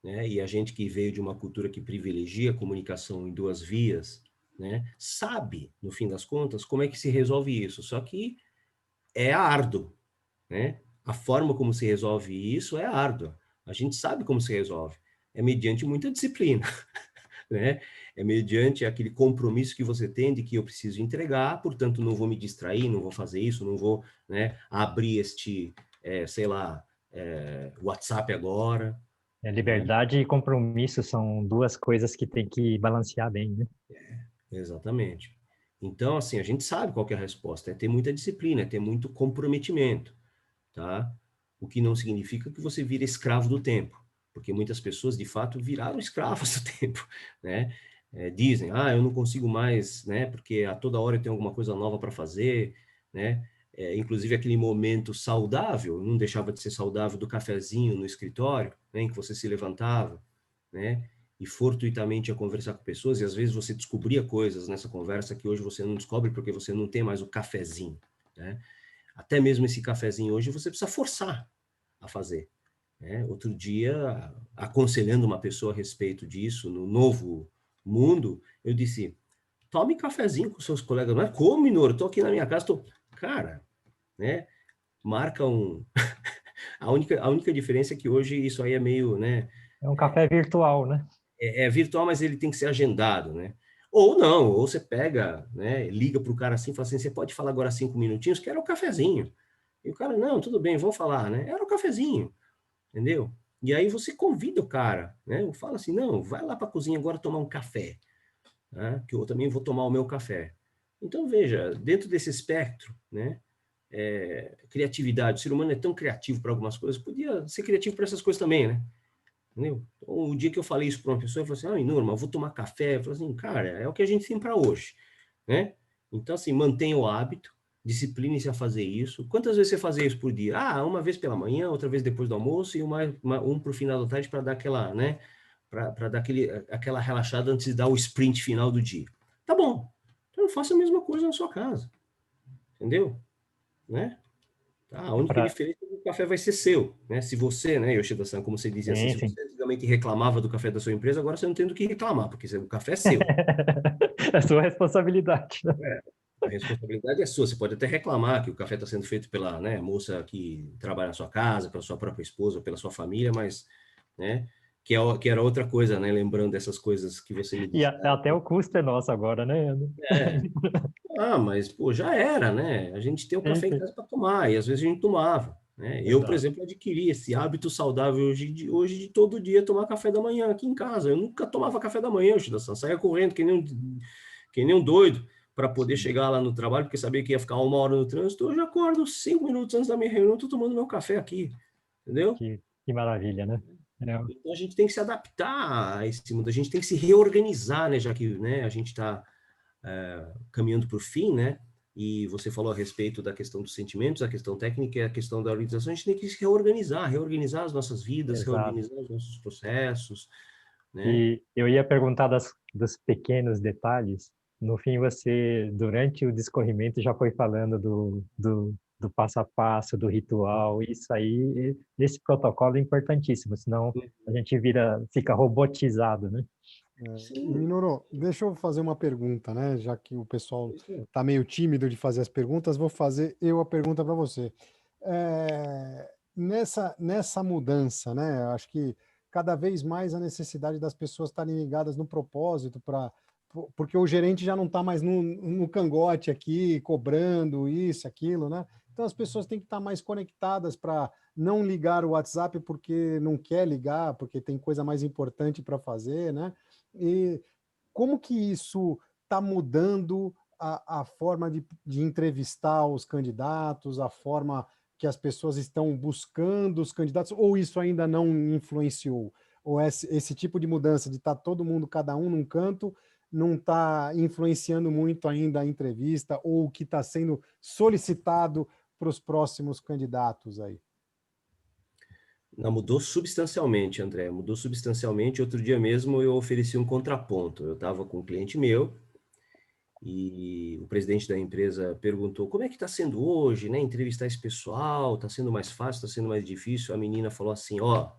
Né? E a gente que veio de uma cultura que privilegia a comunicação em duas vias, né, sabe, no fim das contas, como é que se resolve isso. Só que é árduo, né? A forma como se resolve isso é árdua. A gente sabe como se resolve. É mediante muita disciplina, né? É mediante aquele compromisso que você tem de que eu preciso entregar, portanto, não vou me distrair, não vou fazer isso, não vou, né, abrir sei lá, WhatsApp agora. Né? Liberdade e compromisso são duas coisas que tem que balancear bem, né? Exatamente. Então, assim, a gente sabe qual que é a resposta, é ter muita disciplina, é ter muito comprometimento, tá? O que não significa que você vira escravo do tempo, porque muitas pessoas, de fato, viraram escravos do tempo, né? Dizem, eu não consigo mais, né? Porque a toda hora eu tenho alguma coisa nova para fazer, né? Inclusive aquele momento saudável, não deixava de ser saudável do cafezinho no escritório, né? Em que você se levantava, né? E fortuitamente ia conversar com pessoas, e às vezes você descobria coisas nessa conversa que hoje você não descobre porque você não tem mais o cafezinho, né? Até mesmo esse cafezinho hoje você precisa forçar a fazer, né? Outro dia, aconselhando uma pessoa a respeito disso, no novo mundo, eu disse, tome cafezinho com seus colegas. Não é como, Minoro? Estou aqui na minha casa, cara, né? Marca um... a única diferença é que hoje isso aí é meio, né? É um café virtual, né? É virtual, mas ele tem que ser agendado, né? Ou não, ou você pega, né? Liga para o cara assim e fala assim, você pode falar agora 5 minutinhos, que era o cafezinho. E o cara, não, tudo bem, vamos falar, né? Era o cafezinho, entendeu? E aí você convida o cara, né? Fala assim, não, vai lá para a cozinha agora tomar um café, né? Que eu também vou tomar o meu café. Então, veja, dentro desse espectro, né? Criatividade, o ser humano é tão criativo para algumas coisas, podia ser criativo para essas coisas também, né? Entendeu? Então, o dia que eu falei isso para uma pessoa, eu falei assim, Norma, eu vou tomar café. Eu falei assim, cara, é o que a gente tem para hoje, né? Então, assim, mantenha o hábito, discipline-se a fazer isso. Quantas vezes você fazia isso por dia? Uma vez pela manhã, outra vez depois do almoço e um para o final da tarde para dar aquela, né? Para dar aquela relaxada antes de dar o sprint final do dia. Tá bom. Então, faça a mesma coisa na sua casa. Entendeu? Né? Tá? A única diferença é que o café vai ser seu, né? Se você, né, Yoshida-san, como você dizia assim, se você antigamente reclamava do café da sua empresa, agora você não tem do que reclamar, porque o café é seu. É sua responsabilidade. A responsabilidade é sua. Você pode até reclamar que o café está sendo feito pela, né, moça que trabalha na sua casa, pela sua própria esposa, pela sua família, mas, né, que era outra coisa, né? Lembrando dessas coisas que você me E disse. até o custo é nosso agora, né? É. Mas, pô, já era, né? A gente tem o Sim, café em sim. casa para tomar, e às vezes a gente tomava, né? Eu, por Exato. exemplo, adquiri esse hábito saudável hoje de todo dia tomar café da manhã aqui em casa. Eu nunca tomava café da manhã, Chidação. Saía correndo que nem um doido para poder Sim. chegar lá no trabalho, porque sabia que ia ficar 1 hora no trânsito. Eu já acordo 5 minutos antes da minha reunião, estou tomando meu café aqui, entendeu? Que maravilha, né? É, Então a gente tem que se adaptar a esse mundo, a gente tem que se reorganizar, né? Já que, né, a gente está caminhando para o fim, né? E você falou a respeito da questão dos sentimentos, a questão técnica e a questão da organização. A gente tem que se reorganizar as nossas vidas, exato. reorganizar os nossos processos, né? E eu ia perguntar dos pequenos detalhes. No fim, você, durante o discorrimento, já foi falando do passo a passo, do ritual. Isso aí, esse protocolo é importantíssimo, senão a gente fica robotizado, né? E Sim, Minoru, deixa eu fazer uma pergunta, né? Já que o pessoal isso é. está meio tímido de fazer as perguntas, vou fazer eu a pergunta para você. Nessa mudança, né? Acho que cada vez mais a necessidade das pessoas estarem ligadas no propósito, porque o gerente já não está mais no cangote aqui, cobrando isso, aquilo, né? Então as pessoas têm que estar mais conectadas para não ligar o WhatsApp porque não quer ligar, porque tem coisa mais importante para fazer, né? E como que isso está mudando a forma de entrevistar os candidatos, a forma que as pessoas estão buscando os candidatos, ou isso ainda não influenciou? Ou esse tipo de mudança de estar todo mundo, cada um num canto, não está influenciando muito ainda a entrevista ou o que está sendo solicitado para os próximos candidatos aí? Não, mudou substancialmente, André, mudou substancialmente. Outro dia mesmo eu ofereci um contraponto. Eu estava com um cliente meu e o presidente da empresa perguntou como é que está sendo hoje, né? Entrevistar esse pessoal, está sendo mais fácil, está sendo mais difícil? A menina falou assim, ó,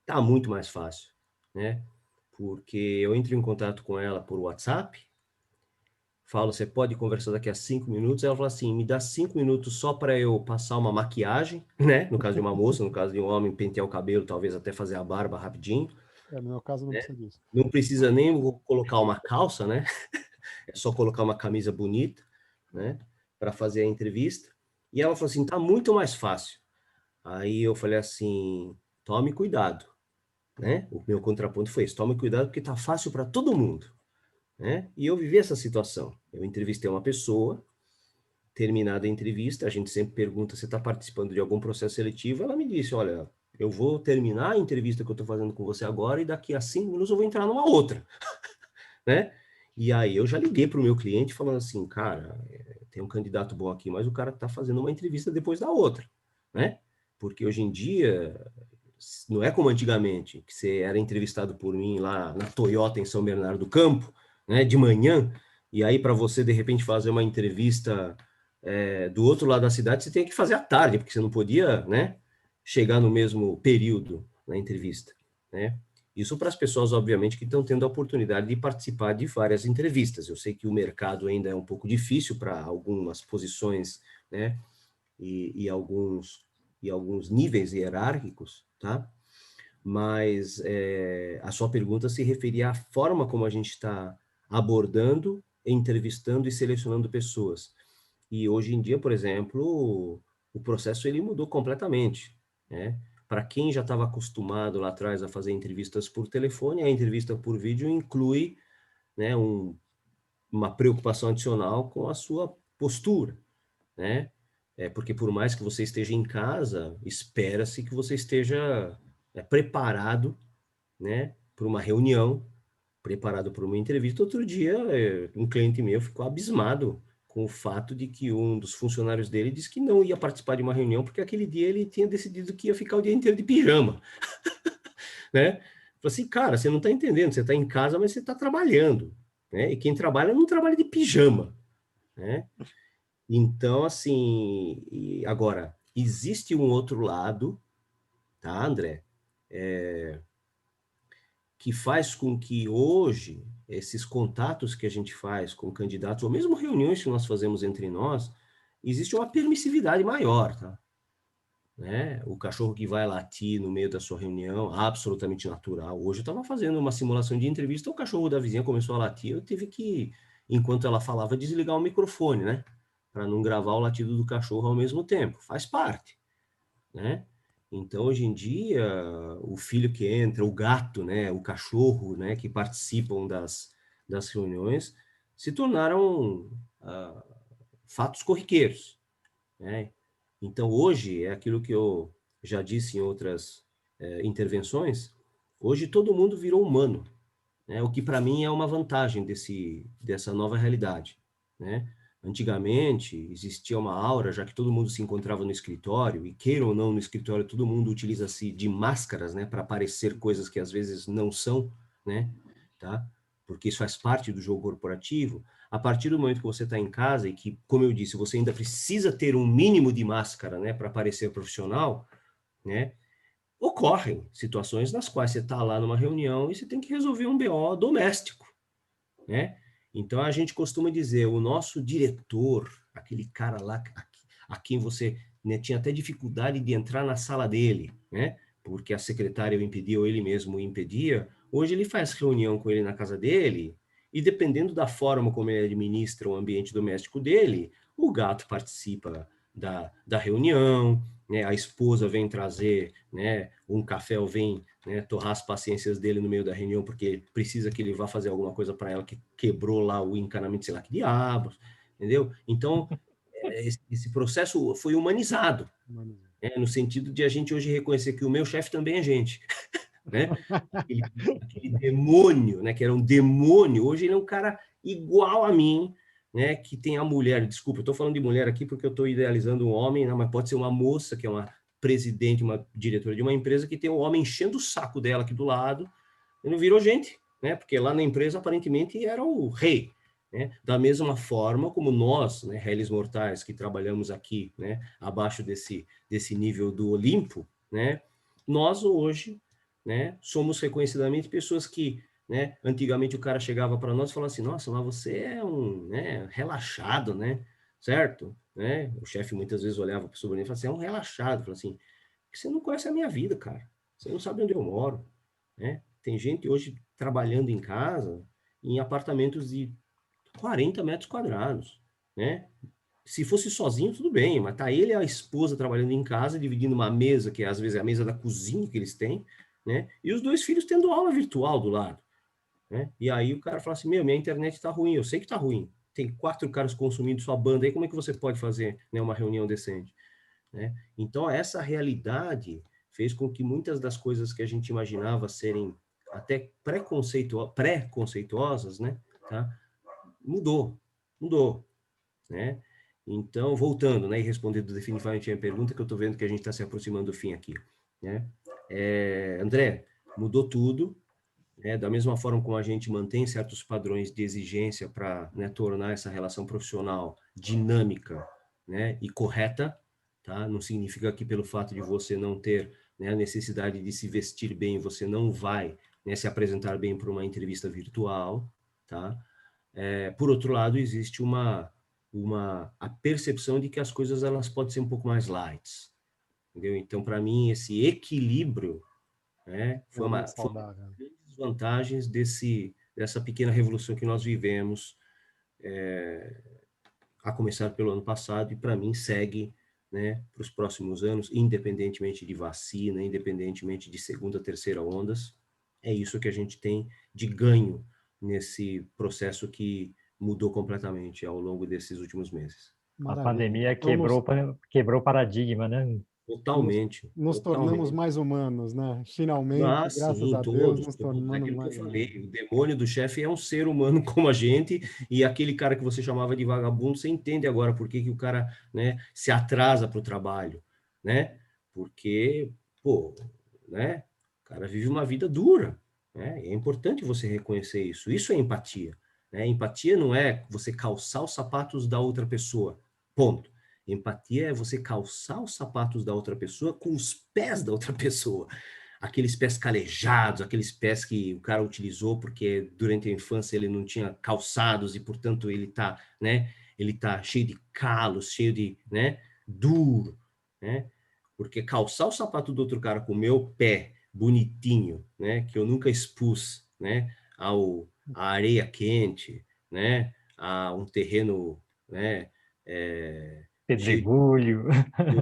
tá muito mais fácil, né? Porque eu entro em contato com ela por WhatsApp, falo, você pode conversar daqui a 5 minutos, ela fala assim, me dá 5 minutos só para eu passar uma maquiagem, né? No caso de uma moça, no caso de um homem, pentear o cabelo, talvez até fazer a barba rapidinho, No meu caso, não né? precisa disso. Não precisa nem colocar uma calça, né? É só colocar uma camisa bonita, né? Para fazer a entrevista. E ela falou assim, tá muito mais fácil. Aí eu falei assim, tome cuidado, né? O meu contraponto foi esse, tome cuidado porque tá fácil para todo mundo, né? E eu vivi essa situação. Eu entrevistei uma pessoa, terminada a entrevista, a gente sempre pergunta se está participando de algum processo seletivo, ela me disse, olha, eu vou terminar a entrevista que eu estou fazendo com você agora e daqui a 5 minutos eu vou entrar numa outra, né? E aí eu já liguei para o meu cliente falando assim, cara, tem um candidato bom aqui, mas o cara está fazendo uma entrevista depois da outra, né? Porque hoje em dia não é como antigamente, que você era entrevistado por mim lá na Toyota em São Bernardo do Campo, né, de manhã, e aí para você de repente fazer uma entrevista do outro lado da cidade, você tem que fazer à tarde, porque você não podia, né, chegar no mesmo período na entrevista, né? Isso para as pessoas, obviamente, que estão tendo a oportunidade de participar de várias entrevistas. Eu sei que o mercado ainda é um pouco difícil para algumas posições, né, e alguns níveis hierárquicos, tá? Mas a sua pergunta se referia à forma como a gente está abordando, entrevistando e selecionando pessoas. E hoje em dia, por exemplo, o processo ele mudou completamente, né? Para quem já estava acostumado lá atrás a fazer entrevistas por telefone, a entrevista por vídeo inclui, né, uma preocupação adicional com a sua postura, né? Porque por mais que você esteja em casa, espera-se que você esteja preparado, né, para uma reunião, preparado para uma entrevista. Outro dia, um cliente meu ficou abismado com o fato de que um dos funcionários dele disse que não ia participar de uma reunião porque aquele dia ele tinha decidido que ia ficar o dia inteiro de pijama, né? Falei assim, cara, você não está entendendo, você está em casa, mas você está trabalhando, né? E quem trabalha não trabalha de pijama, né? Então, assim, agora, existe um outro lado, tá, André? Que faz com que hoje esses contatos que a gente faz com candidatos, ou mesmo reuniões que nós fazemos entre nós, existe uma permissividade maior, tá? Né? O cachorro que vai latir no meio da sua reunião, absolutamente natural. Hoje eu estava fazendo uma simulação de entrevista, o cachorro da vizinha começou a latir, eu tive que, enquanto ela falava, desligar o microfone, né? Para não gravar o latido do cachorro ao mesmo tempo. Faz parte, né? Então, hoje em dia, o filho que entra, o gato, né, o cachorro, né, que participam das reuniões, se tornaram fatos corriqueiros, né? Então, hoje, é aquilo que eu já disse em outras intervenções, hoje todo mundo virou humano, né? O que para mim é uma vantagem dessa nova realidade, né? Antigamente, existia uma aura, já que todo mundo se encontrava no escritório, e queira ou não, no escritório todo mundo utiliza-se de máscaras, né, para parecer coisas que às vezes não são, né, tá? Porque isso faz parte do jogo corporativo. A partir do momento que você está em casa e que, como eu disse, você ainda precisa ter um mínimo de máscara, né, para parecer profissional, né, ocorrem situações nas quais você está lá numa reunião e você tem que resolver um BO doméstico, né? Então, a gente costuma dizer, o nosso diretor, aquele cara lá a quem você, né, tinha até dificuldade de entrar na sala dele, né? Porque a secretária o impedia ou ele mesmo o impedia, hoje ele faz reunião com ele na casa dele e, dependendo da forma como ele administra o ambiente doméstico dele, o gato participa da reunião, né? A esposa vem trazer, né, um café ou vem, né, torrar as paciências dele no meio da reunião porque precisa que ele vá fazer alguma coisa para ela que quebrou lá o encanamento, sei lá que diabos, entendeu? Então, esse processo foi humanizado, né, no sentido de a gente hoje reconhecer que o meu chefe também é gente, né? Aquele demônio, né, que era um demônio, hoje ele é um cara igual a mim, né, que tem a mulher, desculpa, eu estou falando de mulher aqui porque eu estou idealizando um homem, né, mas pode ser uma moça que é uma presidente, uma diretora de uma empresa que tem um homem enchendo o saco dela aqui do lado, e não virou gente, né, porque lá na empresa aparentemente era o rei, né, da mesma forma como nós, né, réis mortais que trabalhamos aqui, né, abaixo desse nível do Olimpo, né, nós hoje, né, somos reconhecidamente pessoas que, né, antigamente o cara chegava para nós e falava assim, nossa, mas você é um, né, relaxado, né, certo? Né? O chefe muitas vezes olhava para o sobrinho e falava assim, é um relaxado, falava assim, você não conhece a minha vida, cara, você não sabe onde eu moro, né? Tem gente hoje trabalhando em casa, em apartamentos de 40 metros quadrados, né? Se fosse sozinho, tudo bem, mas tá ele e a esposa trabalhando em casa, dividindo uma mesa, que às vezes é a mesa da cozinha que eles têm, né? E os dois filhos tendo aula virtual do lado, né? E aí o cara fala assim, minha internet tá ruim, eu sei que tá ruim. Tem 4 caras consumindo sua banda aí, como é que você pode fazer, né, uma reunião decente? Né? Então, essa realidade fez com que muitas das coisas que a gente imaginava serem até pré-conceituosas, né, tá? Mudou, né? Então, voltando, né, e respondendo definitivamente a pergunta, que eu estou vendo que a gente está se aproximando do fim aqui, né? André, mudou tudo, né? Da mesma forma como a gente mantém certos padrões de exigência para, né, tornar essa relação profissional dinâmica, né, e correta, tá? Não significa que pelo fato de você não ter, né, a necessidade de se vestir bem, você não vai, né, se apresentar bem para uma entrevista virtual, tá? Por outro lado, existe a percepção de que as coisas elas podem ser um pouco mais light, entendeu? Então, para mim, esse equilíbrio, né, foi uma das grandes vantagens dessa pequena revolução que nós vivemos, a começar pelo ano passado, e para mim segue, né, para os próximos anos, independentemente de vacina, independentemente de segunda, terceira ondas, é isso que a gente tem de ganho nesse processo que mudou completamente ao longo desses últimos meses. A pandemia quebrou o paradigma, né? Totalmente. Nos tornamos mais humanos, né? Finalmente, graças Sim, a Deus, todos. nos É tornamos aquilo que eu mais humanos. falei, o demônio do chefe é um ser humano como a gente, e aquele cara que você chamava de vagabundo, você entende agora por que o cara, né, se atrasa para o trabalho, né? Porque, pô, né, o cara vive uma vida dura, né? E é importante você reconhecer isso. Isso é empatia, né? Empatia não é você calçar os sapatos da outra pessoa, ponto. Empatia é você calçar os sapatos da outra pessoa com os pés da outra pessoa. aqueles pés calejados, aqueles pés que o cara utilizou porque durante a infância ele não tinha calçados e, portanto, ele tá, né? Ele tá cheio de calos, cheio de, né? Duro, né? Porque calçar o sapato do outro cara com o meu pé bonitinho, né? Que eu nunca expus, né? À areia quente, né? A um terreno, né? Cheio Pedregulho.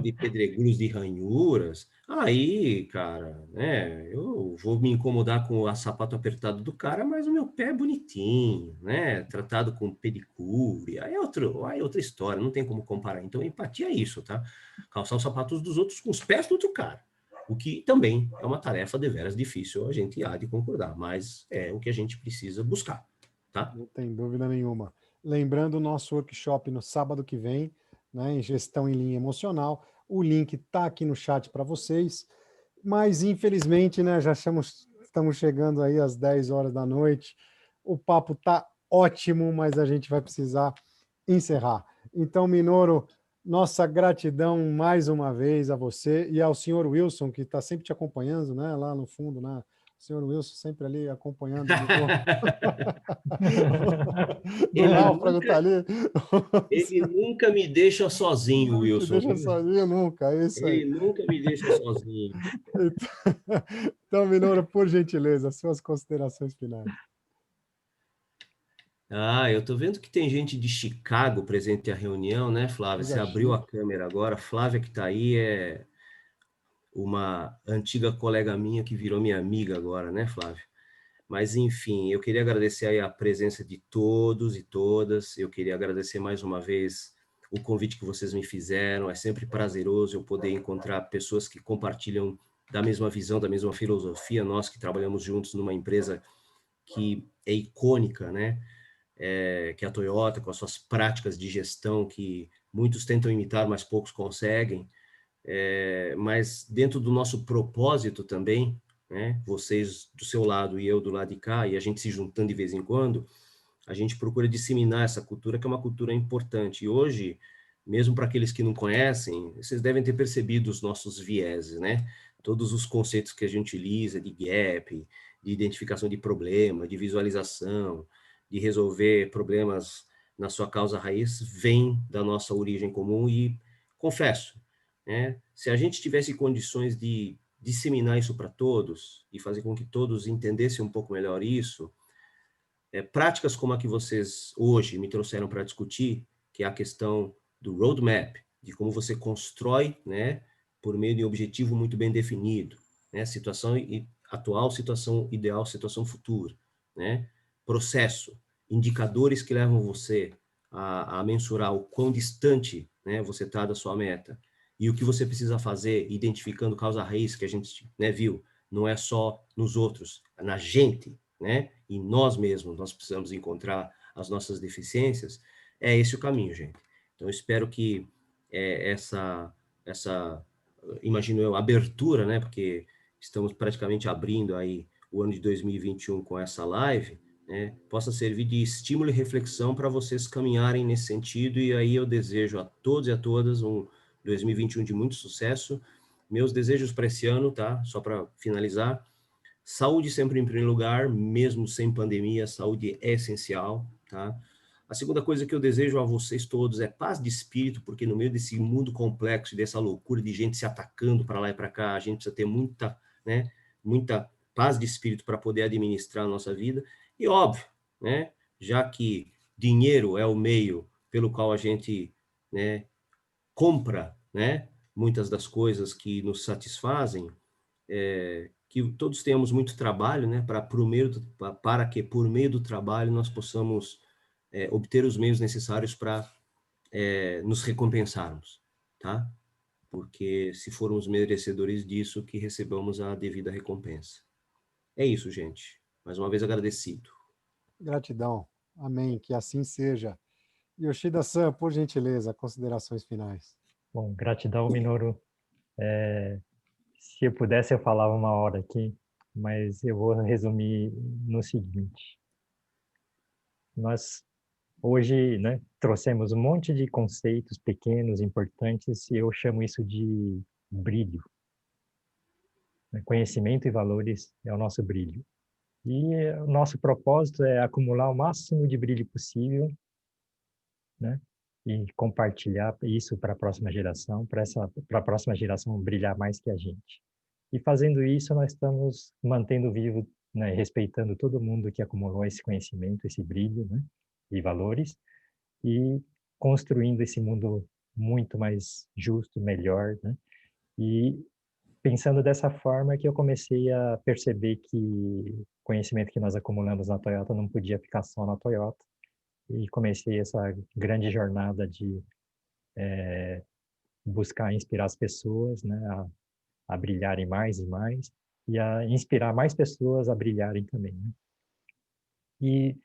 de pedregulhos, de ranhuras, aí, cara, né, eu vou me incomodar com o sapato apertado do cara, mas o meu pé é bonitinho, né, tratado com pedicure, aí é outra história, não tem como comparar. Então, empatia é isso, tá? Calçar os sapatos dos outros com os pés do outro cara, o que também é uma tarefa deveras difícil, a gente há de concordar, mas é o que a gente precisa buscar, tá? Não tem dúvida nenhuma. Lembrando o nosso workshop no sábado que vem, né, em gestão em linha emocional. O link está aqui no chat para vocês. Mas, infelizmente, né, estamos chegando aí às 10 horas da noite. O papo está ótimo, mas a gente vai precisar encerrar. Então, Minoru, nossa gratidão mais uma vez a você e ao senhor Wilson, que está sempre te acompanhando, né, lá no fundo, né? O senhor Wilson sempre ali acompanhando. Do náufrago está ali. Ele nunca me deixa sozinho, Não te Wilson. deixa sozinho nunca, é isso aí. Ele nunca me deixa sozinho. Então, Minoru, por gentileza, suas considerações finais. Ah, eu tô vendo que tem gente de Chicago presente à reunião, né, Flávia? Você Coisa abriu a chique. câmera agora. Flávia que está aí é uma antiga colega minha que virou minha amiga agora, né, Flávia? Mas, enfim, eu queria agradecer aí a presença de todos e todas. Eu queria agradecer mais uma vez o convite que vocês me fizeram. É sempre prazeroso eu poder encontrar pessoas que compartilham da mesma visão, da mesma filosofia. Nós que trabalhamos juntos numa empresa que é icônica, né? Que é a Toyota, com as suas práticas de gestão que muitos tentam imitar, mas poucos conseguem. Mas dentro do nosso propósito também, né? Vocês do seu lado e eu do lado de cá, e a gente se juntando de vez em quando, a gente procura disseminar essa cultura, que é uma cultura importante. E hoje, mesmo para aqueles que não conhecem, vocês devem ter percebido os nossos vieses, né? Todos os conceitos que a gente utiliza de gap, de identificação de problema, de visualização, de resolver problemas na sua causa raiz, vem da nossa origem comum e, confesso, né? Se a gente tivesse condições de disseminar isso para todos e fazer com que todos entendessem um pouco melhor isso, práticas como a que vocês hoje me trouxeram para discutir, que é a questão do roadmap, de como você constrói, né, por meio de um objetivo muito bem definido, né, situação atual, situação ideal, situação futura, né, processo, indicadores que levam você a mensurar o quão distante, né, você está da sua meta e o que você precisa fazer, identificando causa raiz que a gente, né, viu, não é só nos outros, é na gente, né? E nós mesmos, nós precisamos encontrar as nossas deficiências. É esse o caminho, gente. Então, eu espero que essa, imagino eu, abertura, né? Porque estamos praticamente abrindo aí o ano de 2021 com essa live, né? Possa servir de estímulo e reflexão para vocês caminharem nesse sentido. E aí eu desejo a todos e a todas um 2021 de muito sucesso. Meus desejos para esse ano, tá? Só para finalizar. Saúde sempre em primeiro lugar, mesmo sem pandemia, saúde é essencial, tá? A segunda coisa que eu desejo a vocês todos é paz de espírito, porque no meio desse mundo complexo, dessa loucura de gente se atacando para lá e para cá, a gente precisa ter muita, né, muita paz de espírito para poder administrar a nossa vida. E óbvio, né, já que dinheiro é o meio pelo qual a gente, né, compra, né, muitas das coisas que nos satisfazem, que todos tenhamos muito trabalho, né, para que por meio do trabalho nós possamos obter os meios necessários para nos recompensarmos, tá? Porque se formos merecedores disso, que recebamos a devida recompensa. É isso, gente. Mais uma vez agradecido. Gratidão. Amém. Que assim seja. Yoshida-san, por gentileza, considerações finais. Bom, gratidão, Minoru. Se eu pudesse, eu falava uma hora aqui, mas eu vou resumir no seguinte. Nós hoje, né, trouxemos um monte de conceitos pequenos, importantes, e eu chamo isso de brilho. né? Conhecimento e valores é o nosso brilho. E o nosso propósito é acumular o máximo de brilho possível, né? E compartilhar isso para a próxima geração, para a próxima geração brilhar mais que a gente. E fazendo isso, nós estamos mantendo vivo, né, respeitando todo mundo que acumulou esse conhecimento, esse brilho, né, e valores, e construindo esse mundo muito mais justo, melhor, né? E pensando dessa forma que eu comecei a perceber que o conhecimento que nós acumulamos na Toyota não podia ficar só na Toyota, e comecei essa grande jornada de buscar inspirar as pessoas, né, a brilharem mais e mais, e a inspirar mais pessoas a brilharem também, né? E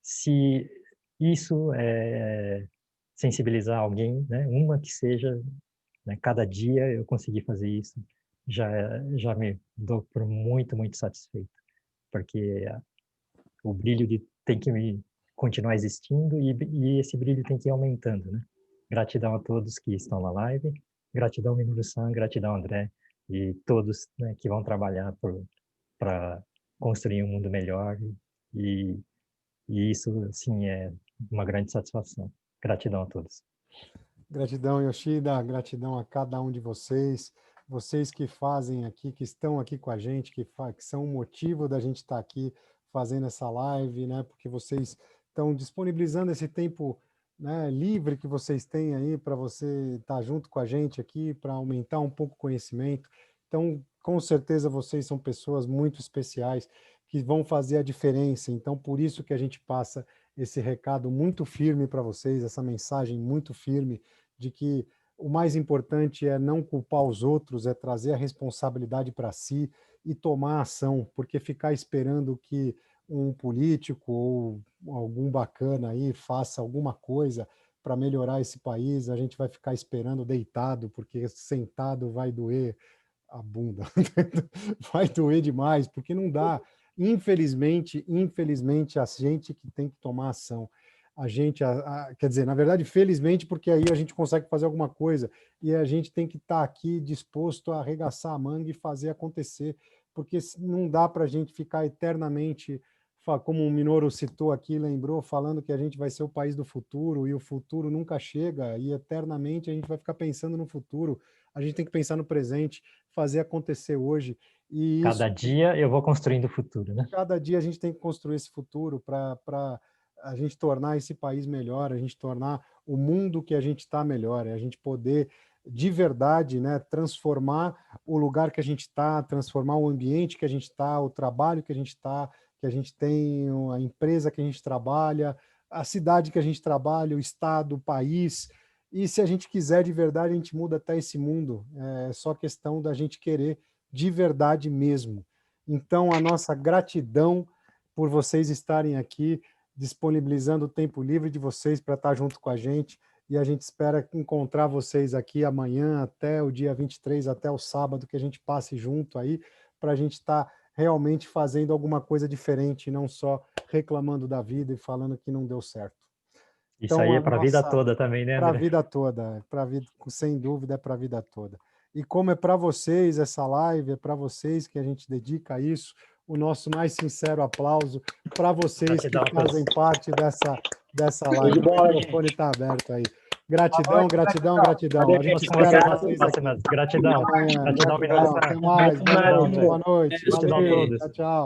se isso é sensibilizar alguém, né, uma que seja, né, cada dia eu conseguir fazer isso, já me dou por muito, muito satisfeito, porque o brilho tem que continuar existindo e esse brilho tem que ir aumentando, né? Gratidão a todos que estão na live, gratidão Minoru-san, gratidão André e todos, né, que vão trabalhar para construir um mundo melhor e isso, sim, é uma grande satisfação. Gratidão a todos. Gratidão, Yoshida, gratidão a cada um de vocês, vocês que fazem aqui, que estão aqui com a gente, que são o motivo da gente estar aqui fazendo essa live, né? Porque vocês estão disponibilizando esse tempo, né, livre que vocês têm aí para você estar junto com a gente aqui, para aumentar um pouco o conhecimento. Então, com certeza, vocês são pessoas muito especiais que vão fazer a diferença. Então, por isso que a gente passa esse recado muito firme para vocês, essa mensagem muito firme de que o mais importante é não culpar os outros, é trazer a responsabilidade para si e tomar ação, porque ficar esperando que um político ou algum bacana aí faça alguma coisa para melhorar esse país, a gente vai ficar esperando deitado, porque sentado vai doer a bunda, vai doer demais, porque não dá. Infelizmente, a gente que tem que tomar ação. A gente, quer dizer, na verdade, felizmente, porque aí a gente consegue fazer alguma coisa e a gente tem que estar aqui disposto a arregaçar a manga e fazer acontecer, porque não dá para a gente ficar eternamente, como o Minoru citou aqui, lembrou, falando que a gente vai ser o país do futuro e o futuro nunca chega e eternamente a gente vai ficar pensando no futuro. A gente tem que pensar no presente, fazer acontecer hoje. E cada dia eu vou construindo o futuro, né? Cada dia a gente tem que construir esse futuro para a gente tornar esse país melhor, a gente tornar o mundo que a gente está melhor, a gente poder de verdade, né, transformar o lugar que a gente está, transformar o ambiente que a gente está, o trabalho que a gente está, que a gente tem, a empresa que a gente trabalha, a cidade que a gente trabalha, o estado, o país. E se a gente quiser de verdade, a gente muda até esse mundo. É só questão da gente querer de verdade mesmo. Então, a nossa gratidão por vocês estarem aqui, disponibilizando o tempo livre de vocês para estar junto com a gente, e a gente espera encontrar vocês aqui amanhã, até o dia 23, até o sábado, que a gente passe junto aí, para a gente estar realmente fazendo alguma coisa diferente, não só reclamando da vida e falando que não deu certo. Isso Então, aí é para a vida toda também, né, André? Para a vida toda, sem dúvida, é para a vida toda. E como é para vocês essa live, é para vocês que a gente dedica isso, o nosso mais sincero aplauso para vocês que fazem parte dessa live. O microfone está aberto aí. Gratidão, gratidão, gratidão. A gente espera vocês aqui. Gratidão. Gratidão, Até mais. Boa noite. Gratidão a todos. Tchau, tchau.